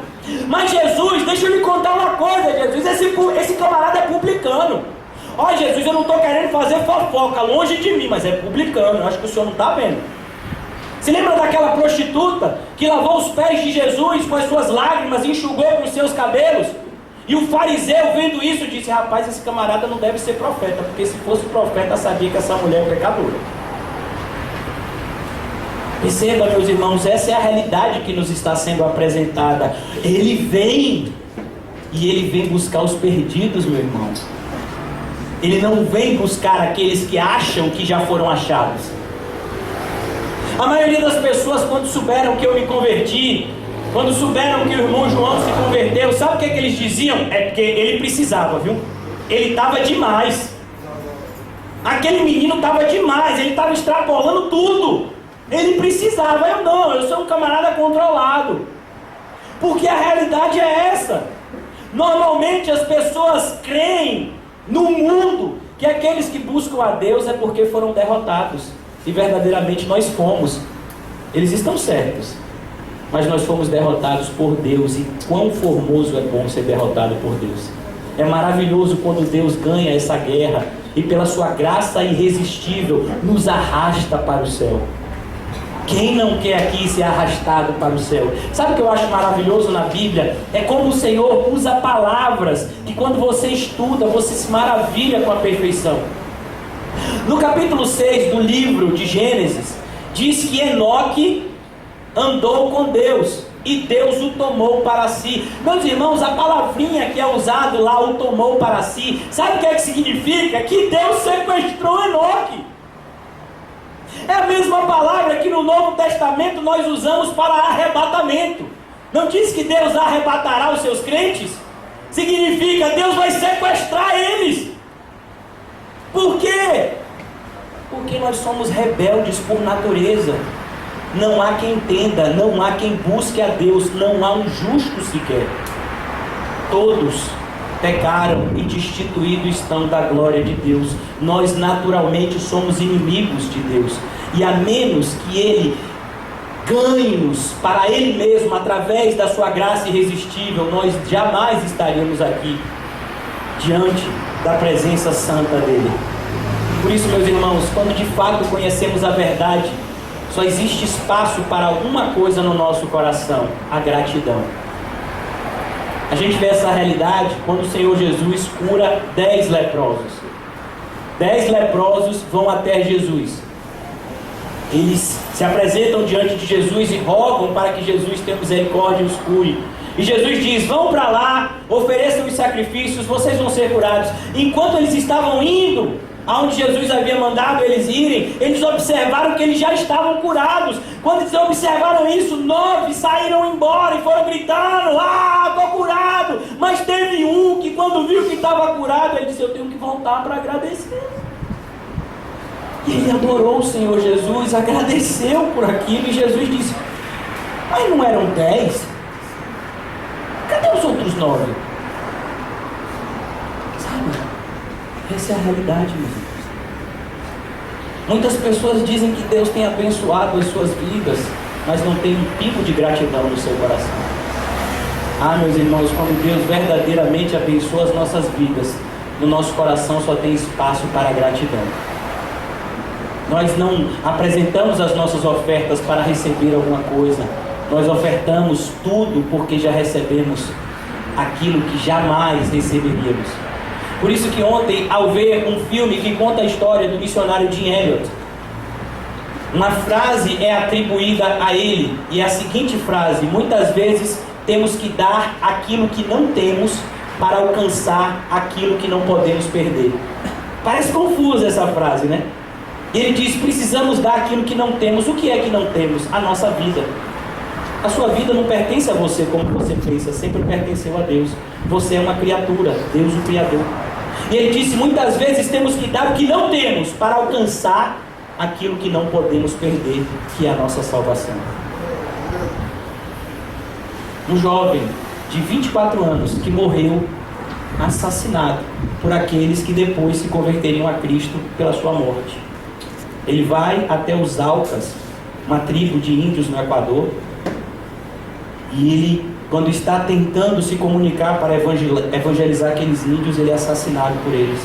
Mas Jesus, deixa eu lhe contar uma coisa, Jesus, esse camarada é publicano. Ó Jesus, eu não estou querendo fazer fofoca, longe de mim, mas é publicano, eu acho que o senhor não está vendo. Se lembra daquela prostituta que lavou os pés de Jesus com as suas lágrimas e enxugou com os seus cabelos? E o fariseu, vendo isso, disse: rapaz, esse camarada não deve ser profeta, porque se fosse profeta, sabia que essa mulher é pecadora. Perceba, meus irmãos, essa é a realidade que nos está sendo apresentada. Ele vem, e Ele vem buscar os perdidos, meu irmão. Ele não vem buscar aqueles que acham que já foram achados. A maioria das pessoas, quando souberam que eu me converti, quando souberam que o irmão João se converteu, sabe o que eles diziam? É porque ele precisava, viu? Ele estava demais. Aquele menino estava demais, ele estava extrapolando tudo. Ele precisava, eu não, eu sou um camarada controlado. Porque a realidade é essa. Normalmente as pessoas creem no mundo que aqueles que buscam a Deus é porque foram derrotados. E verdadeiramente nós fomos. Eles estão certos, mas nós fomos derrotados por Deus. E quão formoso é bom ser derrotado por Deus. É maravilhoso quando Deus ganha essa guerra e pela sua graça irresistível nos arrasta para o céu. Quem não quer aqui ser arrastado para o céu? Sabe o que eu acho maravilhoso na Bíblia? É como o Senhor usa palavras que quando você estuda, você se maravilha com a perfeição. No capítulo 6 do livro de Gênesis, diz que Enoque andou com Deus e Deus o tomou para si. Meus irmãos, a palavrinha que é usada lá, o tomou para si, sabe o que é que significa? Que Deus sequestrou Enoque. É a mesma palavra que no Novo Testamento nós usamos para arrebatamento. Não diz que Deus arrebatará os seus crentes? Significa Deus vai sequestrar eles. Por quê? Porque nós somos rebeldes por natureza. Não há quem entenda, não há quem busque a Deus, não há um justo sequer. Todos pecaram e destituídos estão da glória de Deus. Nós naturalmente somos inimigos de Deus. E a menos que Ele ganhe-nos para Ele mesmo, através da sua graça irresistível, nós jamais estaríamos aqui, diante da presença santa dEle. Por isso, meus irmãos, quando de fato conhecemos a verdade, só existe espaço para uma coisa no nosso coração: a gratidão. A gente vê essa realidade quando o Senhor Jesus cura 10 leprosos. 10 leprosos vão até Jesus. Eles se apresentam diante de Jesus e rogam para que Jesus tenha misericórdia e os cure. E Jesus diz: vão para lá, ofereçam os sacrifícios, vocês vão ser curados. Enquanto eles estavam indo aonde Jesus havia mandado eles irem, eles observaram que eles já estavam curados. Quando eles observaram isso, 9 saíram embora e foram gritando: ah, estou curado. Mas teve um que, quando viu que estava curado, ele disse: eu tenho que voltar para agradecer. E ele adorou o Senhor Jesus, agradeceu por aquilo, e Jesus disse: mas não eram 10? Cadê os outros 9? Sabe? Essa é a realidade, meus irmãos. Muitas pessoas dizem que Deus tem abençoado as suas vidas, mas não tem um pingo de gratidão no seu coração. Meus irmãos, quando Deus verdadeiramente abençoa as nossas vidas, no nosso coração só tem espaço para gratidão. Nós não apresentamos as nossas ofertas para receber alguma coisa. Nós ofertamos tudo porque já recebemos aquilo que jamais receberíamos. Por isso que ontem, ao ver um filme que conta a história do missionário Jim Elliot, uma frase é atribuída a ele, e é a seguinte frase: muitas vezes temos que dar aquilo que não temos para alcançar aquilo que não podemos perder. Parece confusa essa frase, né? Ele diz: precisamos dar aquilo que não temos. O que é que não temos? A nossa vida. A sua vida não pertence a você como você pensa, sempre pertenceu a Deus. Você é uma criatura, Deus o Criador. E ele disse: muitas vezes temos que dar o que não temos para alcançar aquilo que não podemos perder, que é a nossa salvação. Um jovem de 24 anos que morreu assassinado por aqueles que depois se converteriam a Cristo pela sua morte. Ele vai até os Aucas, uma tribo de índios no Equador, e ele, quando está tentando se comunicar para evangelizar aqueles índios, ele é assassinado por eles.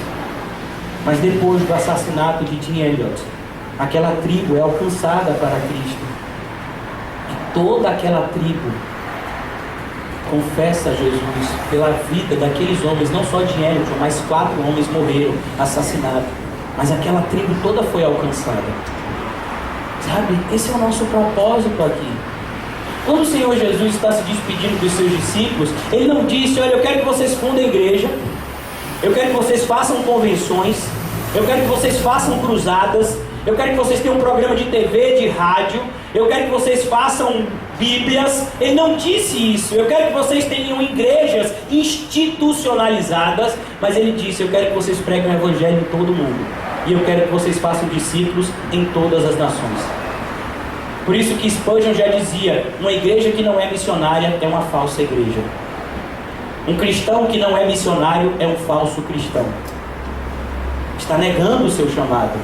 Mas depois do assassinato de Jim Elliot, aquela tribo é alcançada para Cristo, e toda aquela tribo confessa a Jesus pela vida daqueles homens. Não só de Elliot, mas 4 homens morreram assassinados, mas aquela tribo toda foi alcançada. Sabe, esse é o nosso propósito aqui. Quando o Senhor Jesus está se despedindo dos seus discípulos, Ele não disse: olha, eu quero que vocês fundem igreja, eu quero que vocês façam convenções, eu quero que vocês façam cruzadas, eu quero que vocês tenham um programa de TV, de rádio, eu quero que vocês façam Bíblias. Ele não disse isso. Eu quero que vocês tenham igrejas institucionalizadas, mas Ele disse: eu quero que vocês preguem o Evangelho em todo mundo, e eu quero que vocês façam discípulos em todas as nações. Por isso que Spurgeon já dizia: uma igreja que não é missionária é uma falsa igreja. Um cristão que não é missionário é um falso cristão. Está negando o seu chamado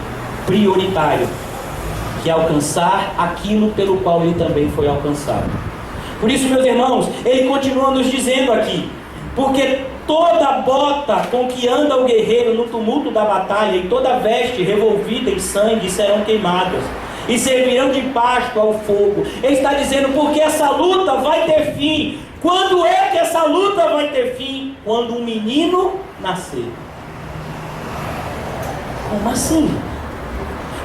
prioritário, que é alcançar aquilo pelo qual ele também foi alcançado. Por isso, meus irmãos, ele continua nos dizendo aqui: porque toda bota com que anda o guerreiro no tumulto da batalha e toda veste revolvida em sangue serão queimadas, e servirão de pasto ao fogo. Ele está dizendo: porque essa luta vai ter fim. Quando é que essa luta vai ter fim? Quando um menino nascer. Como assim?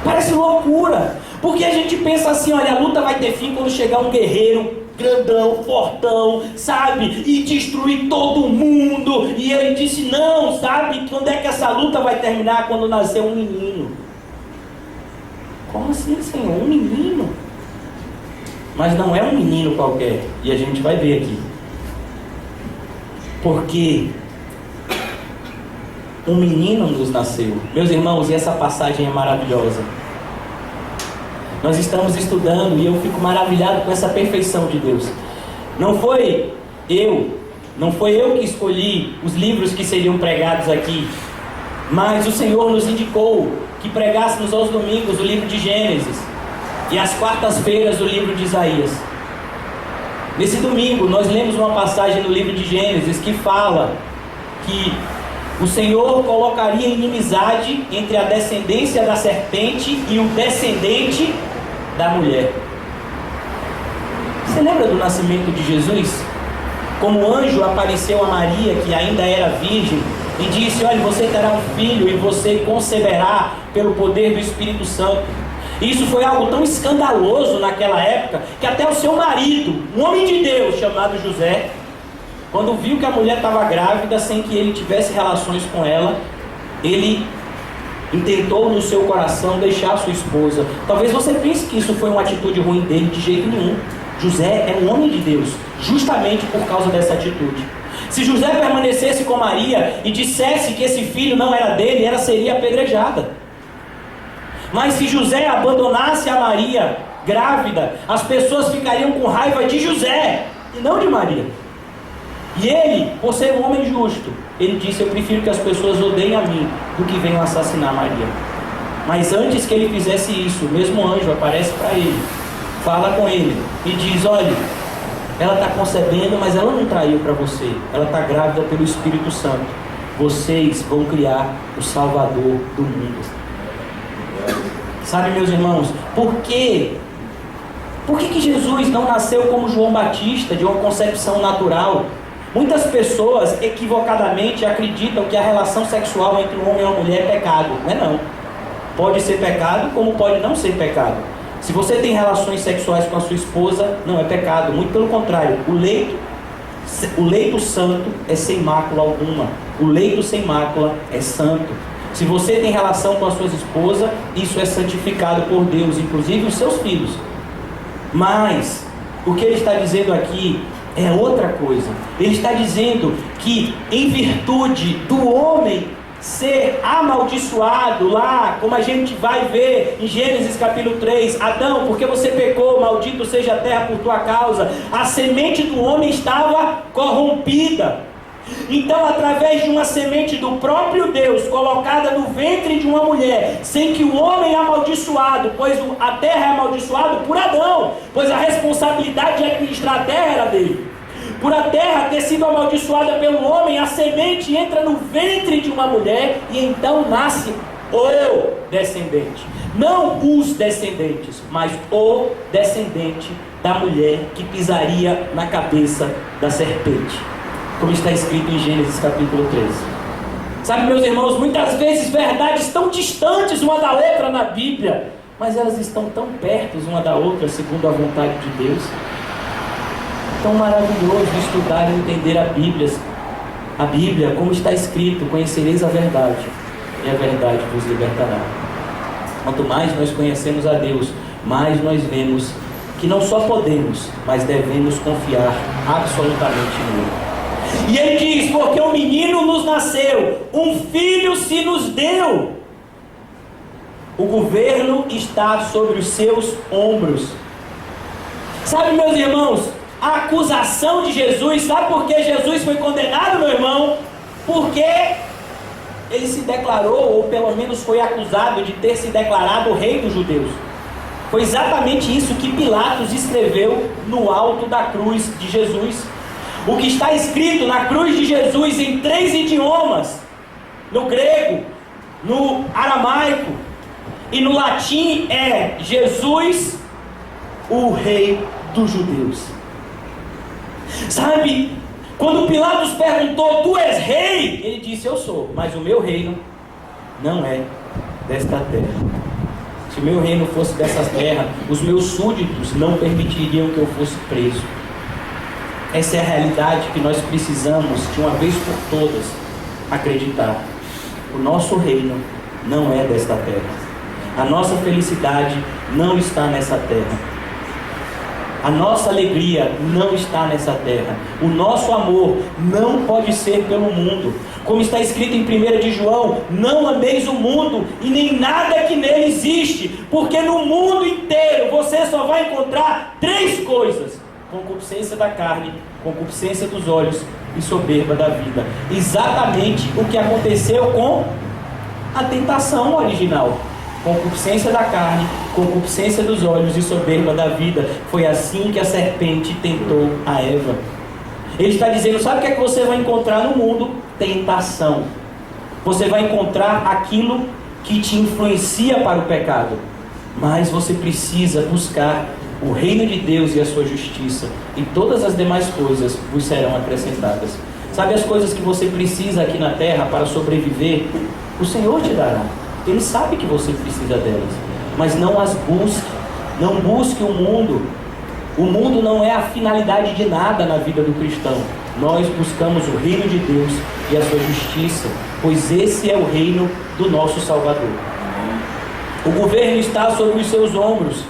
Parece loucura, porque a gente pensa assim: olha, a luta vai ter fim quando chegar um guerreiro grandão, fortão, sabe, e destruir todo mundo. E ele disse: não, sabe, quando é que essa luta vai terminar? Quando nascer um menino. Como assim, Senhor? Um menino? Mas não é um menino qualquer, e a gente vai ver aqui. Porque um menino nos nasceu. Meus irmãos, e essa passagem é maravilhosa. Nós estamos estudando e eu fico maravilhado com essa perfeição de Deus. Não foi eu que escolhi os livros que seriam pregados aqui, mas o Senhor nos indicou que pregássemos aos domingos o livro de Gênesis e às quartas-feiras o livro de Isaías. Nesse domingo nós lemos uma passagem no livro de Gênesis que fala que o Senhor colocaria inimizade entre a descendência da serpente e o descendente da mulher. Você lembra do nascimento de Jesus? Como o anjo apareceu a Maria, que ainda era virgem, e disse: olha, você terá um filho e você conceberá pelo poder do Espírito Santo. E isso foi algo tão escandaloso naquela época, que até o seu marido, um homem de Deus chamado José, quando viu que a mulher estava grávida, sem que ele tivesse relações com ela, ele intentou no seu coração deixar sua esposa. Talvez você pense que isso foi uma atitude ruim dele, de jeito nenhum. José é um homem de Deus, justamente por causa dessa atitude. Se José permanecesse com Maria e dissesse que esse filho não era dele, ela seria apedrejada. Mas se José abandonasse a Maria grávida, as pessoas ficariam com raiva de José e não de Maria. E ele, por ser um homem justo, ele disse: eu prefiro que as pessoas odeiem a mim do que venham assassinar Maria. Mas antes que ele fizesse isso, o mesmo anjo aparece para ele, fala com ele e diz: olha, ela está concebendo, mas ela não traiu para você, ela está grávida pelo Espírito Santo. Vocês vão criar o Salvador do mundo. Sabe, meus irmãos, por quê? Por que Jesus não nasceu como João Batista, de uma concepção natural? Muitas pessoas equivocadamente acreditam que a relação sexual entre um homem e uma mulher é pecado. Não é não. Pode ser pecado, como pode não ser pecado. Se você tem relações sexuais com a sua esposa, não é pecado. Muito pelo contrário. O leito santo é sem mácula alguma. O leito sem mácula é santo. Se você tem relação com a sua esposa, isso é santificado por Deus, inclusive os seus filhos. Mas o que ele está dizendo aqui é outra coisa. Ele está dizendo que em virtude do homem ser amaldiçoado lá, como a gente vai ver em Gênesis capítulo 3, Adão, porque você pecou, maldito seja a terra por tua causa, a semente do homem estava corrompida. Então, através de uma semente do próprio Deus, colocada no ventre de uma mulher, sem que o homem é amaldiçoado, pois a terra é amaldiçoada por Adão, pois a responsabilidade de administrar a terra era dele. Por a terra ter sido amaldiçoada pelo homem, a semente entra no ventre de uma mulher e então nasce o descendente. Não os descendentes, mas o descendente da mulher que pisaria na cabeça da serpente, como está escrito em Gênesis capítulo 13. Sabe, meus irmãos, muitas vezes verdades tão distantes uma da outra na Bíblia, mas elas estão tão perto uma da outra segundo a vontade de Deus. Tão maravilhoso estudar e entender a Bíblia, como está escrito: conhecereis a verdade, e a verdade vos libertará. Quanto mais nós conhecemos a Deus, mais nós vemos que não só podemos, mas devemos confiar absolutamente nele. E ele diz: porque um menino nos nasceu, um filho se nos deu, o governo está sobre os seus ombros. Sabe, meus irmãos, a acusação de Jesus, sabe por que Jesus foi condenado, meu irmão? Porque ele se declarou, ou pelo menos foi acusado de ter se declarado o rei dos judeus. Foi exatamente isso que Pilatos escreveu no alto da cruz de Jesus. O que está escrito na cruz de Jesus em 3 idiomas, no grego, no aramaico e no latim, é: Jesus, o rei dos judeus. Sabe, quando Pilatos perguntou: tu és rei? Ele disse: eu sou, mas o meu reino não é desta terra. Se o meu reino fosse dessa terra, os meus súditos não permitiriam que eu fosse preso. Essa é a realidade que nós precisamos, de uma vez por todas, acreditar. O nosso reino não é desta terra. A nossa felicidade não está nessa terra. A nossa alegria não está nessa terra. O nosso amor não pode ser pelo mundo. Como está escrito em 1 de João: não ameis o mundo e nem nada que nele existe, porque no mundo inteiro você só vai encontrar 3 coisas: concupiscência da carne, concupiscência dos olhos e soberba da vida. Exatamente o que aconteceu com a tentação original. Concupiscência da carne, concupiscência dos olhos e soberba da vida. Foi assim que a serpente tentou a Eva. Ele está dizendo: sabe o que é que você vai encontrar no mundo? Tentação. Você vai encontrar aquilo que te influencia para o pecado. Mas você precisa buscar o reino de Deus e a sua justiça, e todas as demais coisas vos serão acrescentadas. Sabe as coisas que você precisa aqui na terra para sobreviver? O Senhor te dará. Ele sabe que você precisa delas, mas não as busque. Não busque o mundo. O mundo não é a finalidade de nada na vida do cristão. Nós buscamos o reino de Deus e a sua justiça, pois esse é o reino do nosso Salvador. O governo está sobre os seus ombros.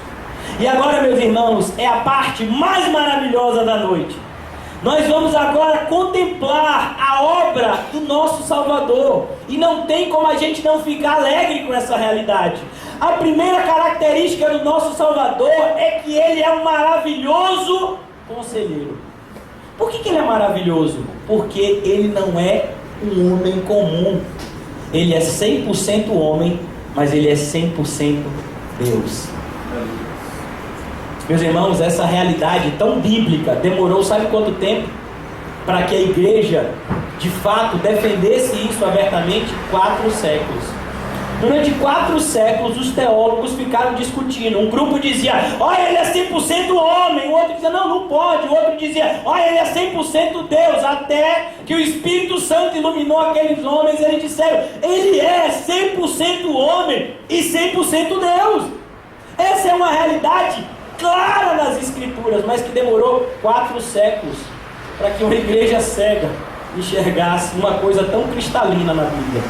E agora, meus irmãos, é a parte mais maravilhosa da noite. Nós vamos agora contemplar a obra do nosso Salvador. E não tem como a gente não ficar alegre com essa realidade. A primeira característica do nosso Salvador é que ele é um maravilhoso conselheiro. Por que ele é maravilhoso? Porque ele não é um homem comum. Ele é 100% homem mas Ele é 100% Deus. Meus irmãos, essa realidade tão bíblica demorou sabe quanto tempo para que a igreja de fato defendesse isso abertamente? 4 séculos. Durante 4 séculos os teólogos ficaram discutindo. Um grupo dizia, olha, ele é 100% homem. O outro dizia, não, não pode. O outro dizia, olha, ele é 100% Deus. Até que o Espírito Santo iluminou aqueles homens. Eles disseram, ele é 100% homem e 100% Deus. Essa é uma realidade clara nas Escrituras, mas que demorou 4 séculos para que uma igreja cega enxergasse uma coisa tão cristalina na Bíblia.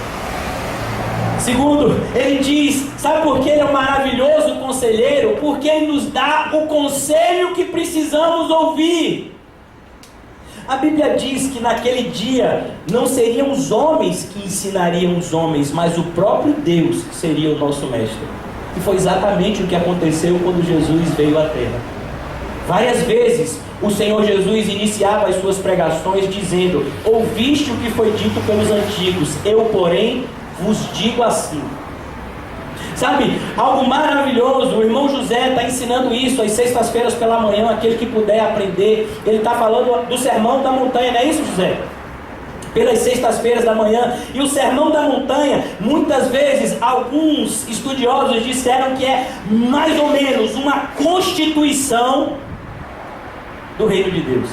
Segundo, ele diz, sabe por que ele é um maravilhoso conselheiro? Porque ele nos dá o conselho que precisamos ouvir. A Bíblia diz que naquele dia não seriam os homens que ensinariam os homens, mas o próprio Deus que seria o nosso mestre. E foi exatamente o que aconteceu quando Jesus veio à Terra. Várias vezes o Senhor Jesus iniciava as suas pregações dizendo, ouviste o que foi dito pelos antigos, eu porém vos digo assim. Sabe, algo maravilhoso, o irmão José está ensinando isso às sextas-feiras pela manhã, aquele que puder aprender. Ele está falando do Sermão da Montanha, não é isso, José? Pelas sextas-feiras da manhã. E o Sermão da Montanha, muitas vezes alguns estudiosos disseram que é mais ou menos uma constituição do reino de Deus.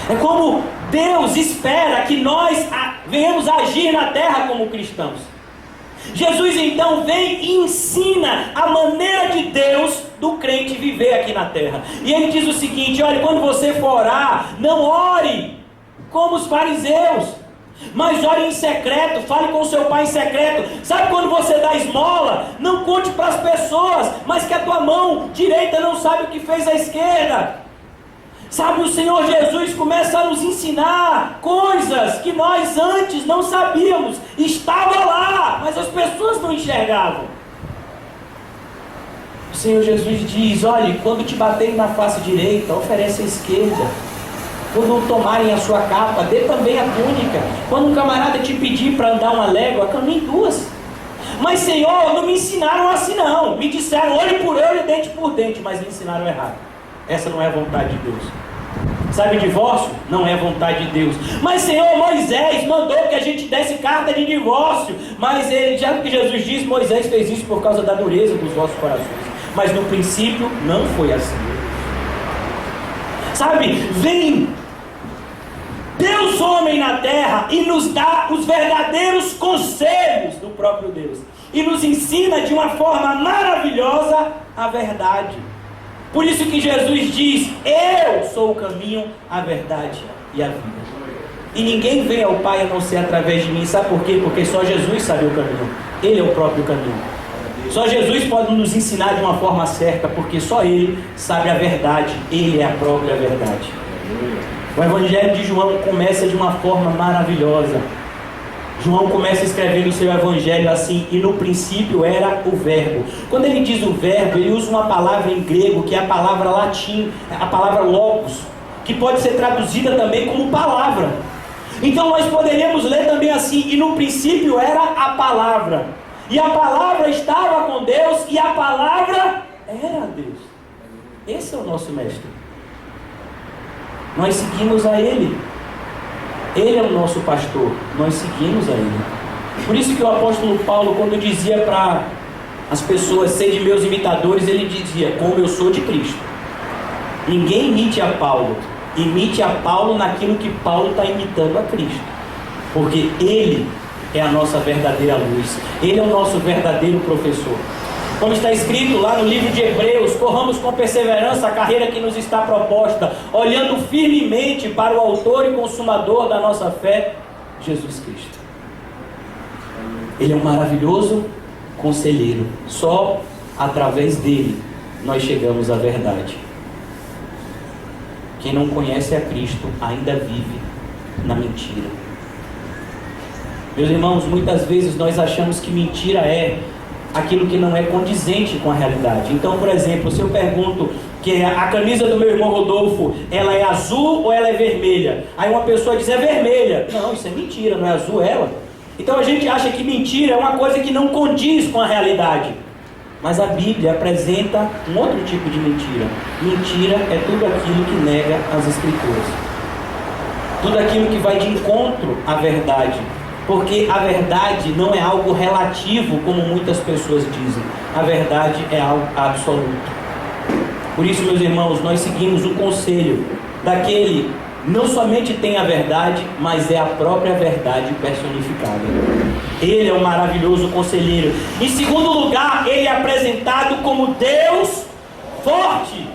É como Deus espera que nós venhamos agir na terra como cristãos. Jesus então vem e ensina a maneira de Deus do crente viver aqui na terra. E ele diz o seguinte, olha, quando você for orar, não ore como os fariseus, mas ore em secreto, fale com o seu pai em secreto. Sabe quando você dá esmola? Não conte para as pessoas, mas que a tua mão direita não sabe o que fez a esquerda. Sabe, o Senhor Jesus começa a nos ensinar coisas que nós antes não sabíamos. Estava lá, mas as pessoas não enxergavam. O Senhor Jesus diz, olha, quando te baterem na face direita, oferece a esquerda. Quando tomarem a sua capa, dê também a túnica. Quando um camarada te pedir para andar uma légua, caminhe 2. Mas Senhor, não me ensinaram assim não. Me disseram olho por olho, dente por dente, mas me ensinaram errado. Essa não é a vontade de Deus. Sabe, divórcio? Não é a vontade de Deus. Mas Senhor, Moisés mandou que a gente desse carta de divórcio. Mas já que Jesus diz, Moisés fez isso por causa da dureza dos vossos corações. Mas no princípio não foi assim. Sabe, vem Deus homem na terra e nos dá os verdadeiros conselhos do próprio Deus. E nos ensina de uma forma maravilhosa a verdade. Por isso que Jesus diz, eu sou o caminho, a verdade e a vida. E ninguém vem ao Pai a não ser através de mim. Sabe por quê? Porque só Jesus sabe o caminho. Ele é o próprio caminho. Só Jesus pode nos ensinar de uma forma certa, porque só Ele sabe a verdade. Ele é a própria verdade. O Evangelho de João começa de uma forma maravilhosa. João começa escrevendo o seu Evangelho assim, e no princípio era o verbo. Quando ele diz o verbo, ele usa uma palavra em grego, que é a palavra latim, a palavra logos, que pode ser traduzida também como palavra. Então nós poderíamos ler também assim, e no princípio era a palavra. E a palavra estava com Deus, e a palavra era Deus. Esse é o nosso mestre. Nós seguimos a Ele. Ele é o nosso pastor, nós seguimos a Ele. Por isso que o apóstolo Paulo, quando dizia para as pessoas, sede meus imitadores, ele dizia, como eu sou de Cristo. Ninguém imite a Paulo, imite a Paulo naquilo que Paulo está imitando a Cristo. Porque Ele é a nossa verdadeira luz, Ele é o nosso verdadeiro professor. Como está escrito lá no livro de Hebreus, corramos com perseverança a carreira que nos está proposta, olhando firmemente para o autor e consumador da nossa fé, Jesus Cristo. Ele é um maravilhoso conselheiro. Só através dele nós chegamos à verdade. Quem não conhece a Cristo ainda vive na mentira. Meus irmãos, muitas vezes nós achamos que mentira é aquilo que não é condizente com a realidade. Então, por exemplo, se eu pergunto que a camisa do meu irmão Rodolfo, ela é azul ou ela é vermelha? Aí uma pessoa diz, é vermelha. Não, isso é mentira, não é azul ela. Então a gente acha que mentira é uma coisa que não condiz com a realidade. Mas a Bíblia apresenta um outro tipo de mentira. Mentira é tudo aquilo que nega as Escrituras. Tudo aquilo que vai de encontro à verdade. Porque a verdade não é algo relativo, como muitas pessoas dizem. A verdade é algo absoluto. Por isso, meus irmãos, nós seguimos o conselho daquele não somente tem a verdade, mas é a própria verdade personificada. Ele é um maravilhoso conselheiro. Em segundo lugar, ele é apresentado como Deus forte.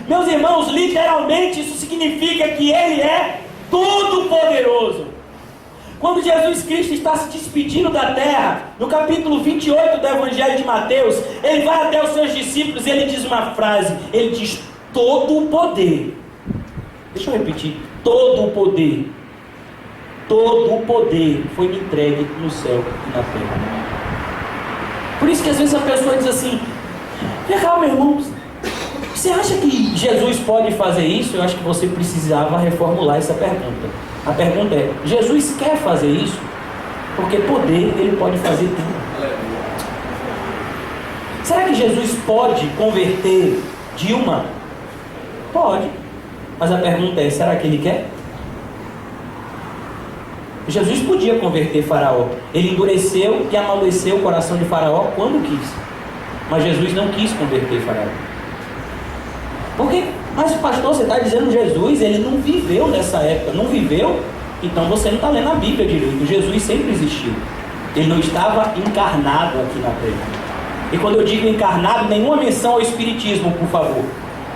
Meus irmãos, literalmente isso significa que ele é todo-poderoso. Quando Jesus Cristo está se despedindo da terra, no capítulo 28 do Evangelho de Mateus, ele vai até os seus discípulos e ele diz uma frase, ele diz: todo o poder. Deixa eu repetir, todo o poder foi me entregue no céu e na terra. Por isso que às vezes a pessoa diz assim: vem cá, meu irmão, você acha que Jesus pode fazer isso? Eu acho que você precisava reformular essa pergunta. A pergunta é: Jesus quer fazer isso? Porque poder ele pode fazer tudo. Será que Jesus pode converter Dilma? Pode. Mas a pergunta é: será que ele quer? Jesus podia converter Faraó. Ele endureceu e amoleceu o coração de Faraó quando quis. Mas Jesus não quis converter Faraó. Por quê? Mas pastor, você está dizendo Jesus, ele não viveu nessa época. Não viveu? Então você não está lendo a Bíblia direito. Jesus sempre existiu. Ele não estava encarnado aqui na terra. E quando eu digo encarnado, nenhuma menção ao espiritismo, por favor.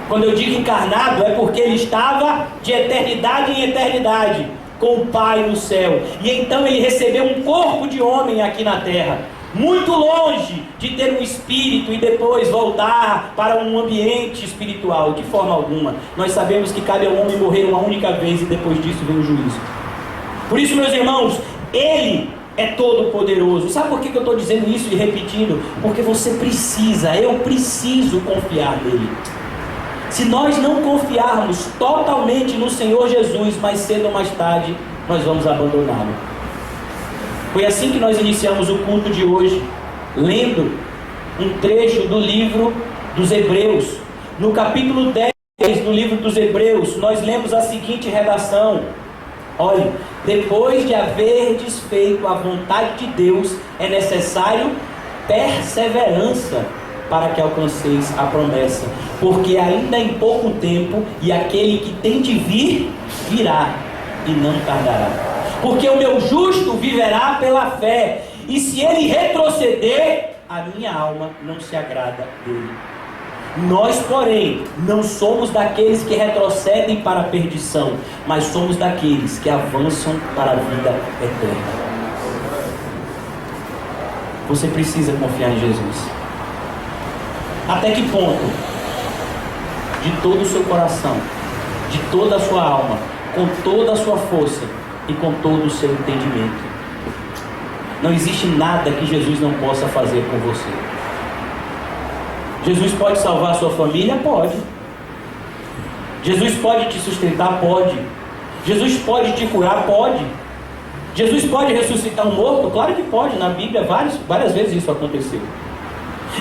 Quando eu digo encarnado, é porque ele estava de eternidade em eternidade com o Pai no céu. E então ele recebeu um corpo de homem aqui na terra, muito longe de ter um espírito e depois voltar para um ambiente espiritual, de forma alguma. Nós sabemos que cabe ao homem morrer uma única vez e depois disso vem o juízo. Por isso, meus irmãos, ele é todo poderoso. Sabe por que eu estou dizendo isso e repetindo? Porque você precisa, eu preciso confiar nele. Se nós não confiarmos totalmente no Senhor Jesus, mais cedo ou mais tarde, nós vamos abandoná-lo. Foi assim que nós iniciamos o culto de hoje, lendo um trecho do livro dos Hebreus. No capítulo 10 do livro dos Hebreus, nós lemos a seguinte redação: olhe, depois de haverdes feito a vontade de Deus, é necessário perseverança para que alcanceis a promessa, porque ainda em pouco tempo, e aquele que tem de vir, virá, e não tardará. Porque o meu justo viverá pela fé, e se ele retroceder, a minha alma não se agrada dele. Nós, porém, não somos daqueles que retrocedem para a perdição, mas somos daqueles que avançam para a vida eterna. Você precisa confiar em Jesus. Até que ponto? De todo o seu coração, de toda a sua alma, com toda a sua força e com todo o seu entendimento. Não existe nada que Jesus não possa fazer com você. Jesus pode salvar a sua família? Pode. Jesus pode te sustentar? Pode. Jesus pode te curar? Pode. Jesus pode ressuscitar um morto? Claro que pode. Na Bíblia várias vezes isso aconteceu.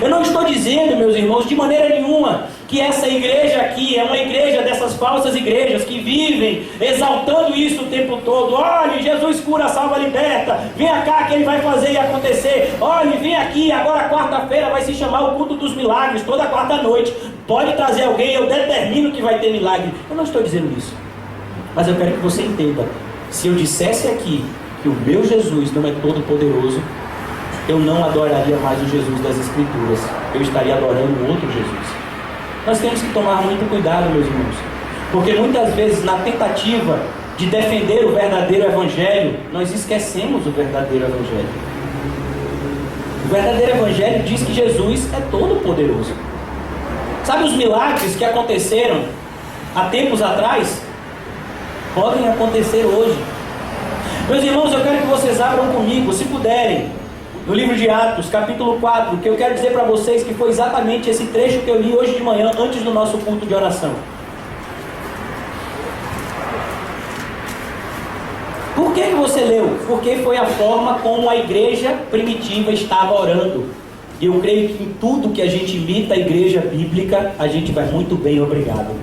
Eu não estou dizendo, meus irmãos, de maneira nenhuma, que essa igreja aqui é uma igreja dessas falsas igrejas que vivem exaltando isso o tempo todo. Olha, Jesus cura, salva, liberta. Vem cá que ele vai fazer e acontecer. Olha, vem aqui, agora quarta-feira vai se chamar o culto dos milagres, toda quarta-noite. Pode trazer alguém, eu determino que vai ter milagre. Eu não estou dizendo isso. Mas eu quero que você entenda. Se eu dissesse aqui que o meu Jesus não é todo poderoso, eu não adoraria mais o Jesus das Escrituras. Eu estaria adorando outro Jesus. Nós temos que tomar muito cuidado, meus irmãos. Porque muitas vezes, na tentativa de defender o verdadeiro Evangelho, nós esquecemos o verdadeiro Evangelho. O verdadeiro Evangelho diz que Jesus é todo poderoso. Sabe os milagres que aconteceram há tempos atrás? Podem acontecer hoje. Meus irmãos, eu quero que vocês abram comigo, se puderem, no livro de Atos, capítulo 4, que eu quero dizer para vocês que foi exatamente esse trecho que eu li hoje de manhã, antes do nosso culto de oração. Por que você leu? Porque foi a forma como a igreja primitiva estava orando. E eu creio que em tudo que a gente imita a igreja bíblica, a gente vai muito bem, obrigado.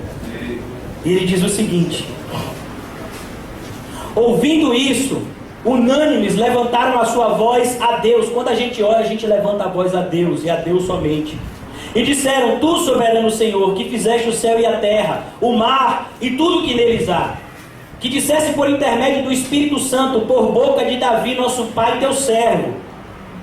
E ele diz o seguinte: ouvindo isso, unânimes levantaram a sua voz a Deus. Quando a gente ora, a gente levanta a voz a Deus, e a Deus somente. E disseram: tu, soberano Senhor, que fizeste o céu e a terra, o mar e tudo que neles há, que dissesse por intermédio do Espírito Santo, por boca de Davi, nosso pai, teu servo.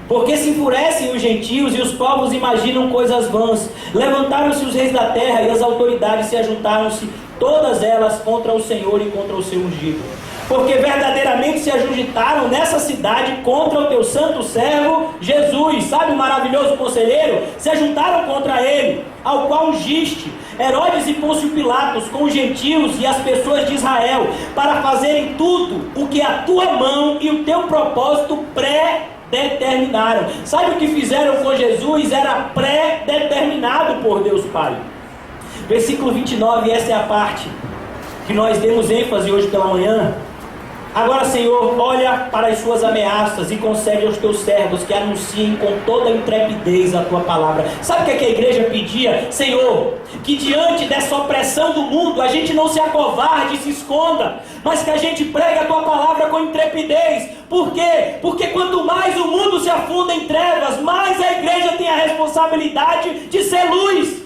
Porque se enfurecem os gentios e os povos imaginam coisas vãs. Levantaram-se os reis da terra e as autoridades se ajuntaram-se, todas elas contra o Senhor e contra o seu ungido. Porque verdadeiramente se ajuntaram nessa cidade contra o teu santo servo Jesus. Sabe o maravilhoso conselheiro? Se ajuntaram contra ele, ao qual ungiste Herodes e Pôncio Pilatos com os gentios e as pessoas de Israel, para fazerem tudo o que a tua mão e o teu propósito pré-determinaram. Sabe o que fizeram com Jesus? Era pré-determinado por Deus Pai. Versículo 29, essa é a parte que nós demos ênfase hoje pela manhã. Agora, Senhor, olha para as suas ameaças e concede aos teus servos que anunciem com toda intrepidez a tua palavra. Sabe o que a igreja pedia? Senhor, que diante dessa opressão do mundo a gente não se acovarde e se esconda, mas que a gente pregue a tua palavra com intrepidez. Por quê? Porque quanto mais o mundo se afunda em trevas, mais a igreja tem a responsabilidade de ser luz.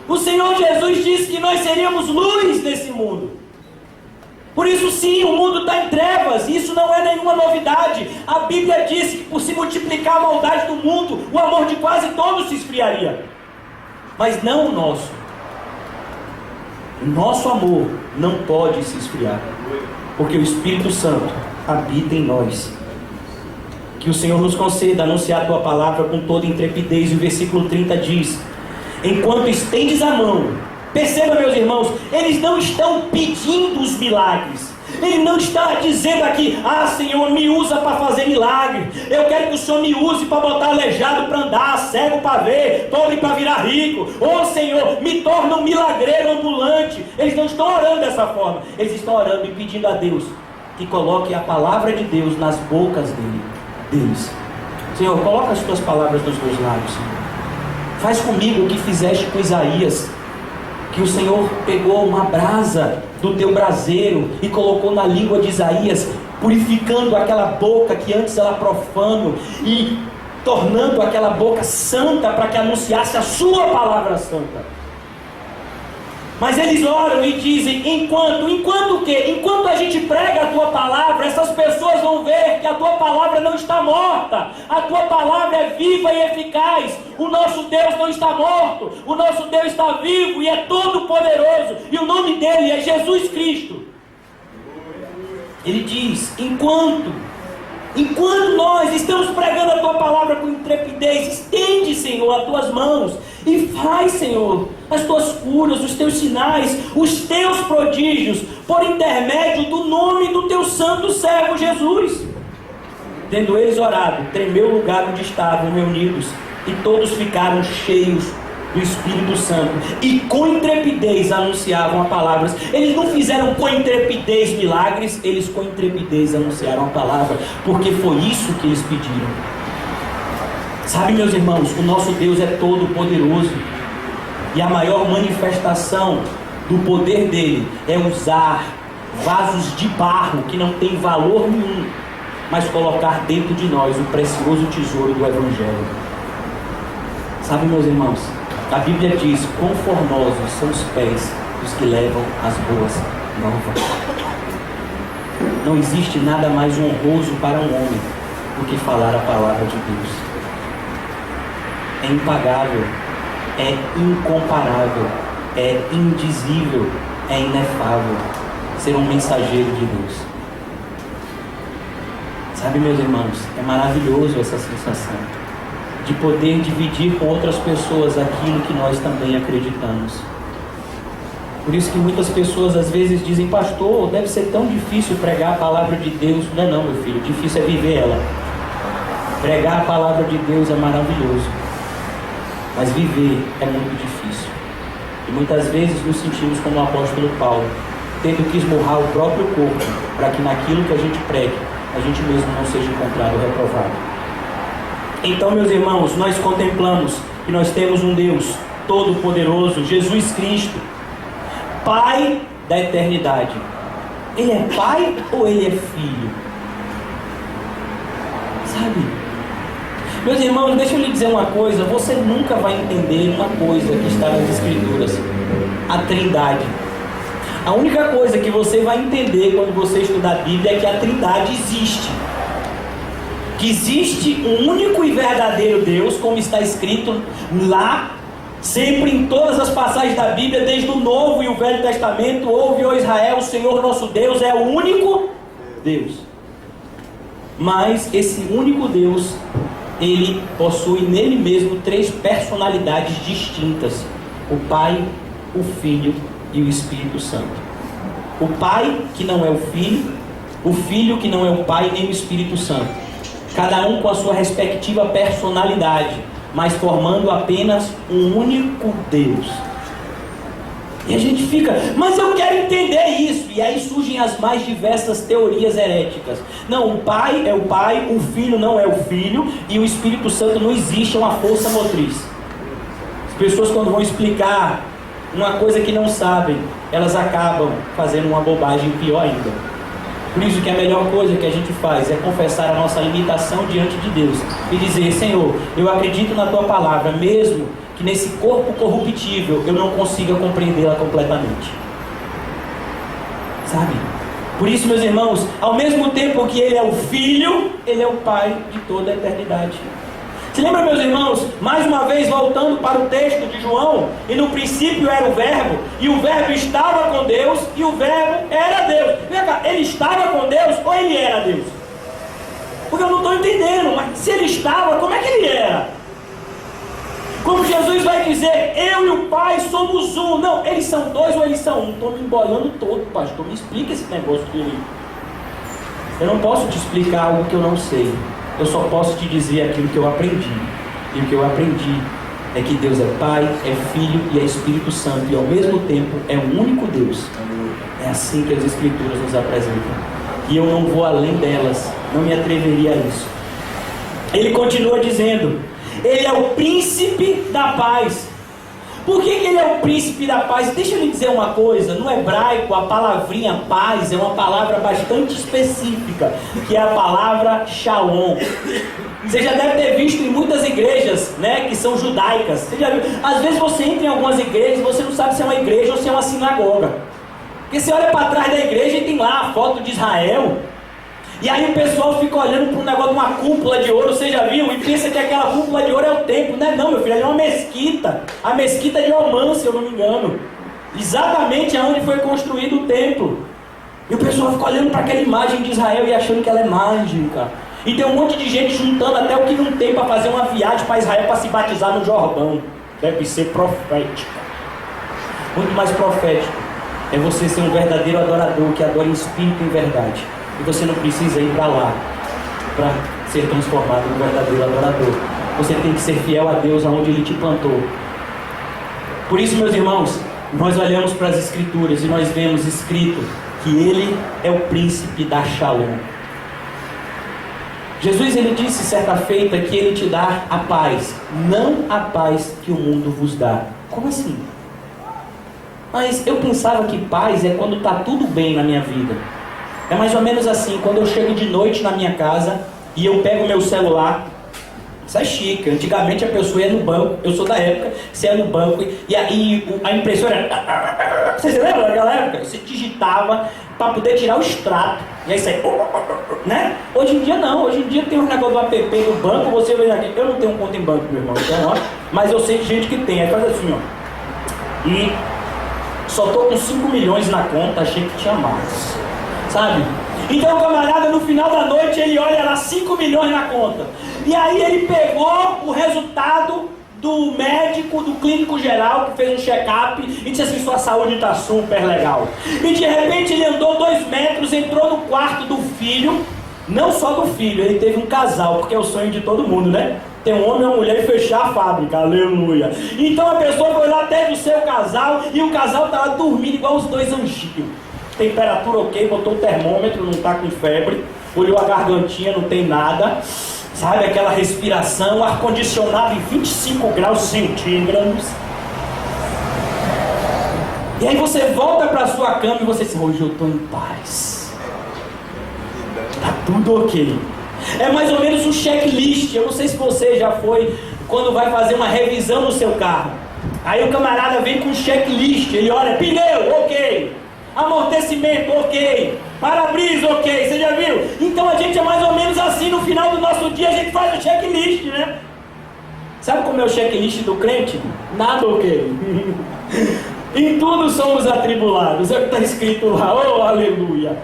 O Senhor Jesus disse que nós seríamos luz nesse mundo. Por isso sim, o mundo está em trevas. Isso não é nenhuma novidade. A Bíblia diz que por se multiplicar a maldade do mundo, o amor de quase todos se esfriaria. Mas não o nosso. O nosso amor não pode se esfriar, porque o Espírito Santo habita em nós. Que o Senhor nos conceda anunciar a tua palavra com toda intrepidez. E o versículo 30 diz: enquanto estendes a mão. Perceba, meus irmãos, eles não estão pedindo os milagres. Ele não está dizendo aqui: ah, Senhor, me usa para fazer milagre. Eu quero que o Senhor me use para botar aleijado para andar, cego para ver, pobre para virar rico. Oh, Senhor, me torna um milagreiro ambulante. Eles não estão orando dessa forma. Eles estão orando e pedindo a Deus que coloque a palavra de Deus nas bocas deles. Senhor, coloca as tuas palavras nos meus lábios. Faz comigo o que fizeste com Isaías, que o Senhor pegou uma brasa do teu braseiro e colocou na língua de Isaías, purificando aquela boca que antes era profano e tornando aquela boca santa para que anunciasse a sua palavra santa. Mas eles oram e dizem: enquanto o quê? Enquanto a gente prega a tua palavra, essas pessoas vão ver que a tua palavra não está morta. A tua palavra é viva e eficaz. O nosso Deus não está morto. O nosso Deus está vivo e é todo poderoso. E o nome dele é Jesus Cristo. Ele diz: enquanto nós estamos pregando a tua palavra com intrepidez, estende, Senhor, as tuas mãos e faz, Senhor, as tuas curas, os teus sinais, os teus prodígios, por intermédio do nome do teu santo servo Jesus. Tendo eles orado, tremeu o lugar onde estavam reunidos, e todos ficaram cheios do Espírito Santo, e com intrepidez anunciavam a palavra. Eles não fizeram com intrepidez milagres, eles com intrepidez anunciaram a palavra, porque foi isso que eles pediram. Sabe, meus irmãos, o nosso Deus é todo poderoso, e a maior manifestação do poder dele é usar vasos de barro que não tem valor nenhum, mas colocar dentro de nós o precioso tesouro do Evangelho. Sabe, meus irmãos, a Bíblia diz: quão formosos são os pés dos que levam as boas novas. Não existe nada mais honroso para um homem do que falar a palavra de Deus. É impagável, é incomparável, é indizível, é inefável ser um mensageiro de Deus. Sabe, meus irmãos, é maravilhoso essa sensação de poder dividir com outras pessoas aquilo que nós também acreditamos. Por isso que muitas pessoas às vezes dizem: pastor, deve ser tão difícil pregar a palavra de Deus. Não é não, meu filho, difícil é viver ela. Pregar a palavra de Deus é maravilhoso, mas viver é muito difícil. E muitas vezes nos sentimos como o apóstolo Paulo, tendo que esmurrar o próprio corpo, para que naquilo que a gente pregue, a gente mesmo não seja encontrado reprovado. Então, meus irmãos, nós contemplamos que nós temos um Deus Todo-Poderoso, Jesus Cristo, Pai da eternidade. Ele é Pai ou Ele é Filho? Sabe? Meus irmãos, deixa eu lhe dizer uma coisa, você nunca vai entender uma coisa que está nas Escrituras, a Trindade. A única coisa que você vai entender quando você estudar a Bíblia é que a Trindade existe. Que existe um único e verdadeiro Deus, como está escrito lá, sempre em todas as passagens da Bíblia, desde o Novo e o Velho Testamento. Ouve, ó Israel, o Senhor nosso Deus é o único Deus. Mas esse único Deus, ele possui nele mesmo 3 personalidades distintas: o Pai, o Filho e o Espírito Santo. O Pai que não é o Filho que não é o Pai nem o Espírito Santo, cada um com a sua respectiva personalidade, mas formando apenas um único Deus. E a gente fica, mas eu quero entender isso. E aí surgem as mais diversas teorias heréticas. Não, o Pai é o Pai, o Filho não é o Filho, e o Espírito Santo não existe, é uma força motriz. As pessoas, quando vão explicar uma coisa que não sabem, elas acabam fazendo uma bobagem pior ainda. Por isso que a melhor coisa que a gente faz é confessar a nossa limitação diante de Deus e dizer: Senhor, eu acredito na Tua palavra, mesmo que nesse corpo corruptível eu não consiga compreendê-la completamente. Sabe? Por isso, meus irmãos, ao mesmo tempo que Ele é o Filho, Ele é o Pai de toda a eternidade. Se lembra, meus irmãos, mais uma vez voltando para o texto de João, e no princípio era o Verbo, e o Verbo estava com Deus, e o Verbo era Deus. Vem cá, Ele estava com Deus ou Ele era Deus? Porque eu não estou entendendo, mas se Ele estava, como é que Ele era? Como Jesus vai dizer, eu e o Pai somos um. Não, eles são 2 ou eles são 1? Estou me embolando todo, pastor, me explica esse negócio aqui. Eu não posso te explicar algo que eu não sei. Eu só posso te dizer aquilo que eu aprendi. E o que eu aprendi é que Deus é Pai, é Filho e é Espírito Santo. E ao mesmo tempo é um único Deus. É assim que as Escrituras nos apresentam. E eu não vou além delas. Não me atreveria a isso. Ele continua dizendo: Ele é o príncipe da paz. Por que Ele é o príncipe da paz? Deixa eu lhe dizer uma coisa. No hebraico, a palavrinha paz é uma palavra bastante específica, que é a palavra shalom. Você já deve ter visto em muitas igrejas, né, que são judaicas. Você já viu? Às vezes você entra em algumas igrejas e você não sabe se é uma igreja ou se é uma sinagoga. Porque você olha para trás da igreja e tem lá a foto de Israel. E aí o pessoal fica olhando para um negócio de uma cúpula de ouro, você já viu? E pensa que aquela cúpula de ouro é o templo. Não é não, meu filho, é uma mesquita. A mesquita de Omã, se eu não me engano. Exatamente aonde foi construído o templo. E o pessoal fica olhando para aquela imagem de Israel e achando que ela é mágica. E tem um monte de gente juntando até o que não tem para fazer uma viagem para Israel para se batizar no Jordão. Deve ser profético. Muito mais profético é você ser um verdadeiro adorador que adora em espírito e em verdade. E você não precisa ir para lá para ser transformado em um verdadeiro adorador. Você tem que ser fiel a Deus aonde Ele te plantou. Por isso, meus irmãos, nós olhamos para as Escrituras e nós vemos escrito que Ele é o príncipe da Shalom. Jesus, Ele disse certa feita que Ele te dá a paz, não a paz que o mundo vos dá. Como assim? Mas eu pensava que paz é quando está tudo bem na minha vida. É mais ou menos assim, quando eu chego de noite na minha casa e eu pego meu celular. Isso é chique, antigamente a pessoa ia no banco, eu sou da época, você ia no banco e a impressora, você se lembra daquela época? Você digitava para poder tirar o extrato, e aí você, né? Hoje em dia não, hoje em dia tem um negócio do app do banco, você vê aqui, eu não tenho conta em banco, meu irmão, então, ó, mas eu sei de gente que tem, aí faz assim, ó, e só tô com 5 milhões na conta, achei que tinha mais. Sabe? Então o camarada no final da noite ele olha lá 5 milhões na conta. E aí ele pegou o resultado do médico, do clínico geral, que fez um check-up e disse assim: sua saúde está super legal. E de repente ele andou 2 metros, entrou no quarto do filho. Não só do filho, ele teve um casal, porque é o sonho de todo mundo, né? Tem um homem e uma mulher e fechar a fábrica, aleluia. Então a pessoa foi lá, teve o seu casal, e o casal estava dormindo igual os 2 anjinhos. temperatura ok, botou o termômetro, não está com febre, olhou a gargantinha, não tem nada, sabe, aquela respiração, ar-condicionado em 25 graus centígrados. E aí você volta para a sua cama e você diz, hoje eu estou em paz. Está tudo ok. É mais ou menos um checklist. Eu não sei se você já foi, quando vai fazer uma revisão no seu carro. Aí o camarada vem com um checklist. Ele olha, pneu, ok. Amortecimento, ok. Para-brisa, ok. Você já viu? Então a gente é mais ou menos assim. No final do nosso dia a gente faz o checklist, né? Sabe como é o checklist do crente? Nada ok. Em tudo somos atribulados. É o que está escrito lá. Oh, aleluia.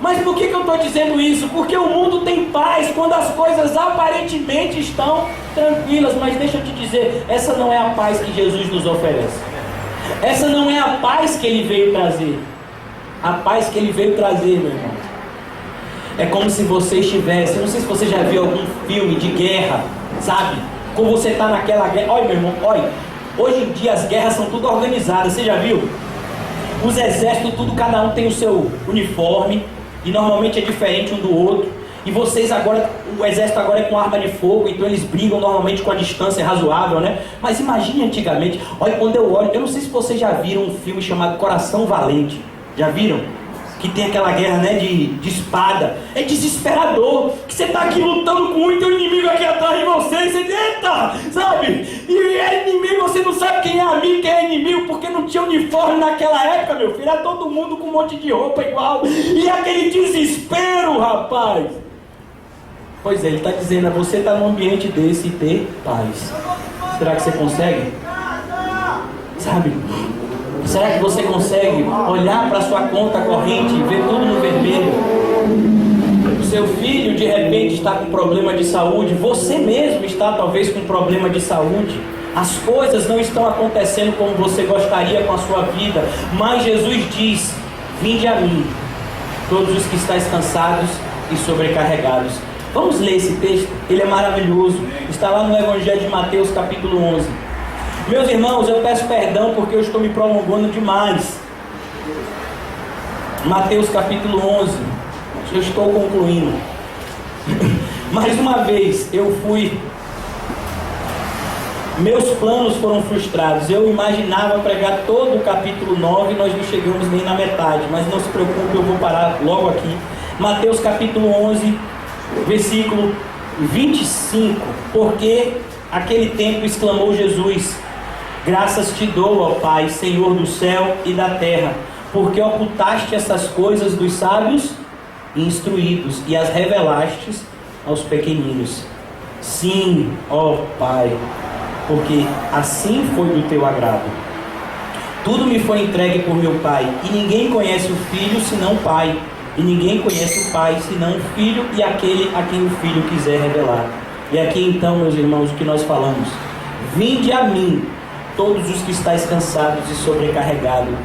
Mas por que eu estou dizendo isso? Porque o mundo tem paz quando as coisas aparentemente estão tranquilas. Mas deixa eu te dizer, essa não é a paz que Jesus nos oferece. Essa não é a paz que Ele veio trazer. A paz que Ele veio trazer, meu irmão, é como se você estivesse... Eu não sei se você já viu algum filme de guerra, sabe? Como você está naquela guerra... Olha, meu irmão, olha. Hoje em dia as guerras são tudo organizadas, você já viu? Os exércitos, tudo, cada um tem o seu uniforme. E normalmente é diferente um do outro. E vocês agora, o exército agora é com arma de fogo, então eles brigam normalmente com a distância razoável, né? Mas imagine antigamente, olha, quando eu olho, eu não sei se vocês já viram um filme chamado Coração Valente. Já viram? Que tem aquela guerra, né, de espada. É desesperador, que você está aqui lutando com muito inimigo aqui atrás de você, e você diz, eita, sabe? E é inimigo, você não sabe quem é amigo, quem é inimigo, porque não tinha uniforme naquela época, meu filho. Era todo mundo com um monte de roupa igual. E aquele desespero, rapaz. Pois é, ele está dizendo, você está num ambiente desse e ter paz. Será que você consegue? Sabe? Será que você consegue olhar para a sua conta corrente e ver tudo no vermelho? O seu filho de repente está com problema de saúde, você mesmo está talvez com problema de saúde. As coisas não estão acontecendo como você gostaria com a sua vida, mas Jesus diz, vinde a mim, todos os que estáis cansados e sobrecarregados. Vamos ler esse texto, ele é maravilhoso, está lá no Evangelho de Mateus capítulo 11. Meus irmãos, eu peço perdão porque eu estou me prolongando demais. Mateus capítulo 11, eu estou concluindo. Mais uma vez, meus planos foram frustrados. Eu imaginava pregar todo o capítulo 9 e nós não chegamos nem na metade. Mas não se preocupe, eu vou parar logo aqui. Mateus capítulo 11, versículo 25. Porque aquele tempo exclamou Jesus, graças te dou, ó Pai, Senhor do céu e da terra, porque ocultaste essas coisas dos sábios e instruídos e as revelastes aos pequeninos. Sim, ó Pai, porque assim foi do teu agrado. Tudo me foi entregue por meu Pai, e ninguém conhece o Filho senão o Pai, e ninguém conhece o Pai senão o Filho e aquele a quem o Filho quiser revelar. E aqui então, meus irmãos, o que nós falamos: vinde a mim, todos os que estáis cansados e sobrecarregados,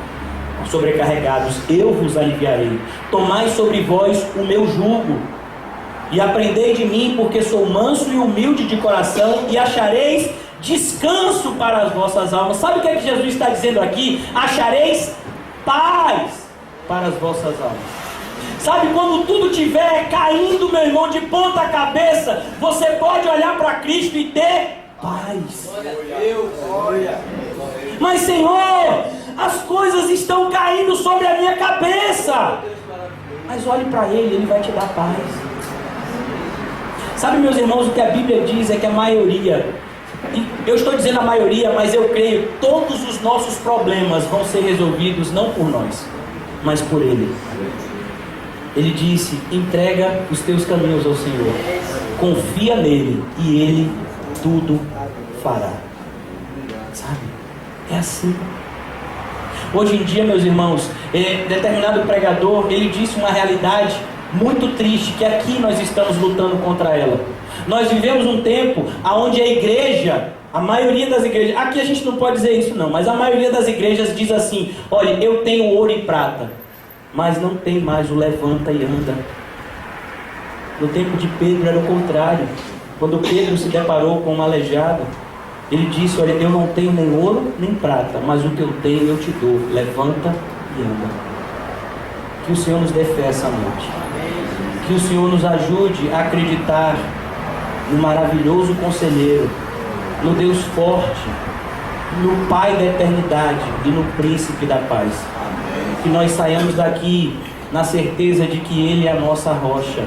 eu vos aliviarei. Tomai sobre vós o meu jugo, e aprendei de mim, porque sou manso e humilde de coração, e achareis descanso para as vossas almas. Sabe o que é que Jesus está dizendo aqui? Achareis paz para as vossas almas. Sabe, quando tudo estiver caindo, meu irmão, de ponta cabeça, você pode olhar para Cristo e ter paz. Mas Senhor, as coisas estão caindo sobre a minha cabeça. Mas olhe para Ele, Ele vai te dar paz. Sabe, meus irmãos, o que a Bíblia diz é que a maioria, eu estou dizendo a maioria, mas eu creio, todos os nossos problemas vão ser resolvidos não por nós, mas por Ele. Ele disse, entrega os teus caminhos ao Senhor, confia nele e Ele tudo fará. Sabe? É assim. Hoje em dia, meus irmãos, determinado pregador, ele disse uma realidade muito triste, que aqui nós estamos lutando contra ela. Nós vivemos um tempo onde a igreja, a maioria das igrejas, aqui a gente não pode dizer isso não, mas a maioria das igrejas diz assim, olha, eu tenho ouro e prata, mas não tem mais o levanta e anda. No tempo de Pedro era o contrário. Quando Pedro se deparou com um aleijado, ele disse, olha, eu não tenho nem ouro nem prata, mas o que eu tenho eu te dou, levanta e anda. Que o Senhor nos dê fé essa noite. Que o Senhor nos ajude a acreditar no maravilhoso conselheiro, no Deus forte, no Pai da eternidade e no Príncipe da paz. Que nós saiamos daqui na certeza de que Ele é a nossa rocha.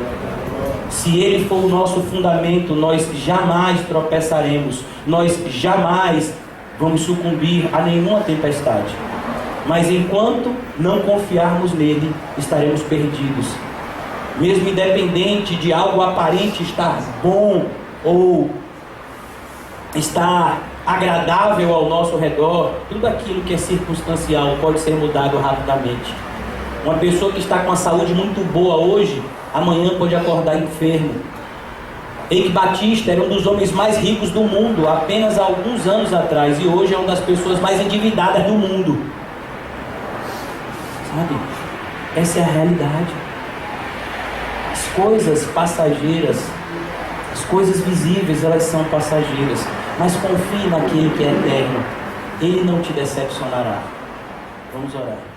Se Ele for o nosso fundamento, nós jamais tropeçaremos, nós jamais vamos sucumbir a nenhuma tempestade. Mas enquanto não confiarmos nele, estaremos perdidos. Mesmo independente de algo aparente estar bom ou estar agradável ao nosso redor, tudo aquilo que é circunstancial pode ser mudado rapidamente. Uma pessoa que está com a saúde muito boa hoje, amanhã pode acordar enfermo. Eike Batista era um dos homens mais ricos do mundo apenas há alguns anos atrás, e hoje é uma das pessoas mais endividadas do mundo. Sabe? Essa é a realidade. As coisas passageiras, as coisas visíveis, elas são passageiras. Mas confie naquele que é eterno. Ele não te decepcionará. Vamos orar.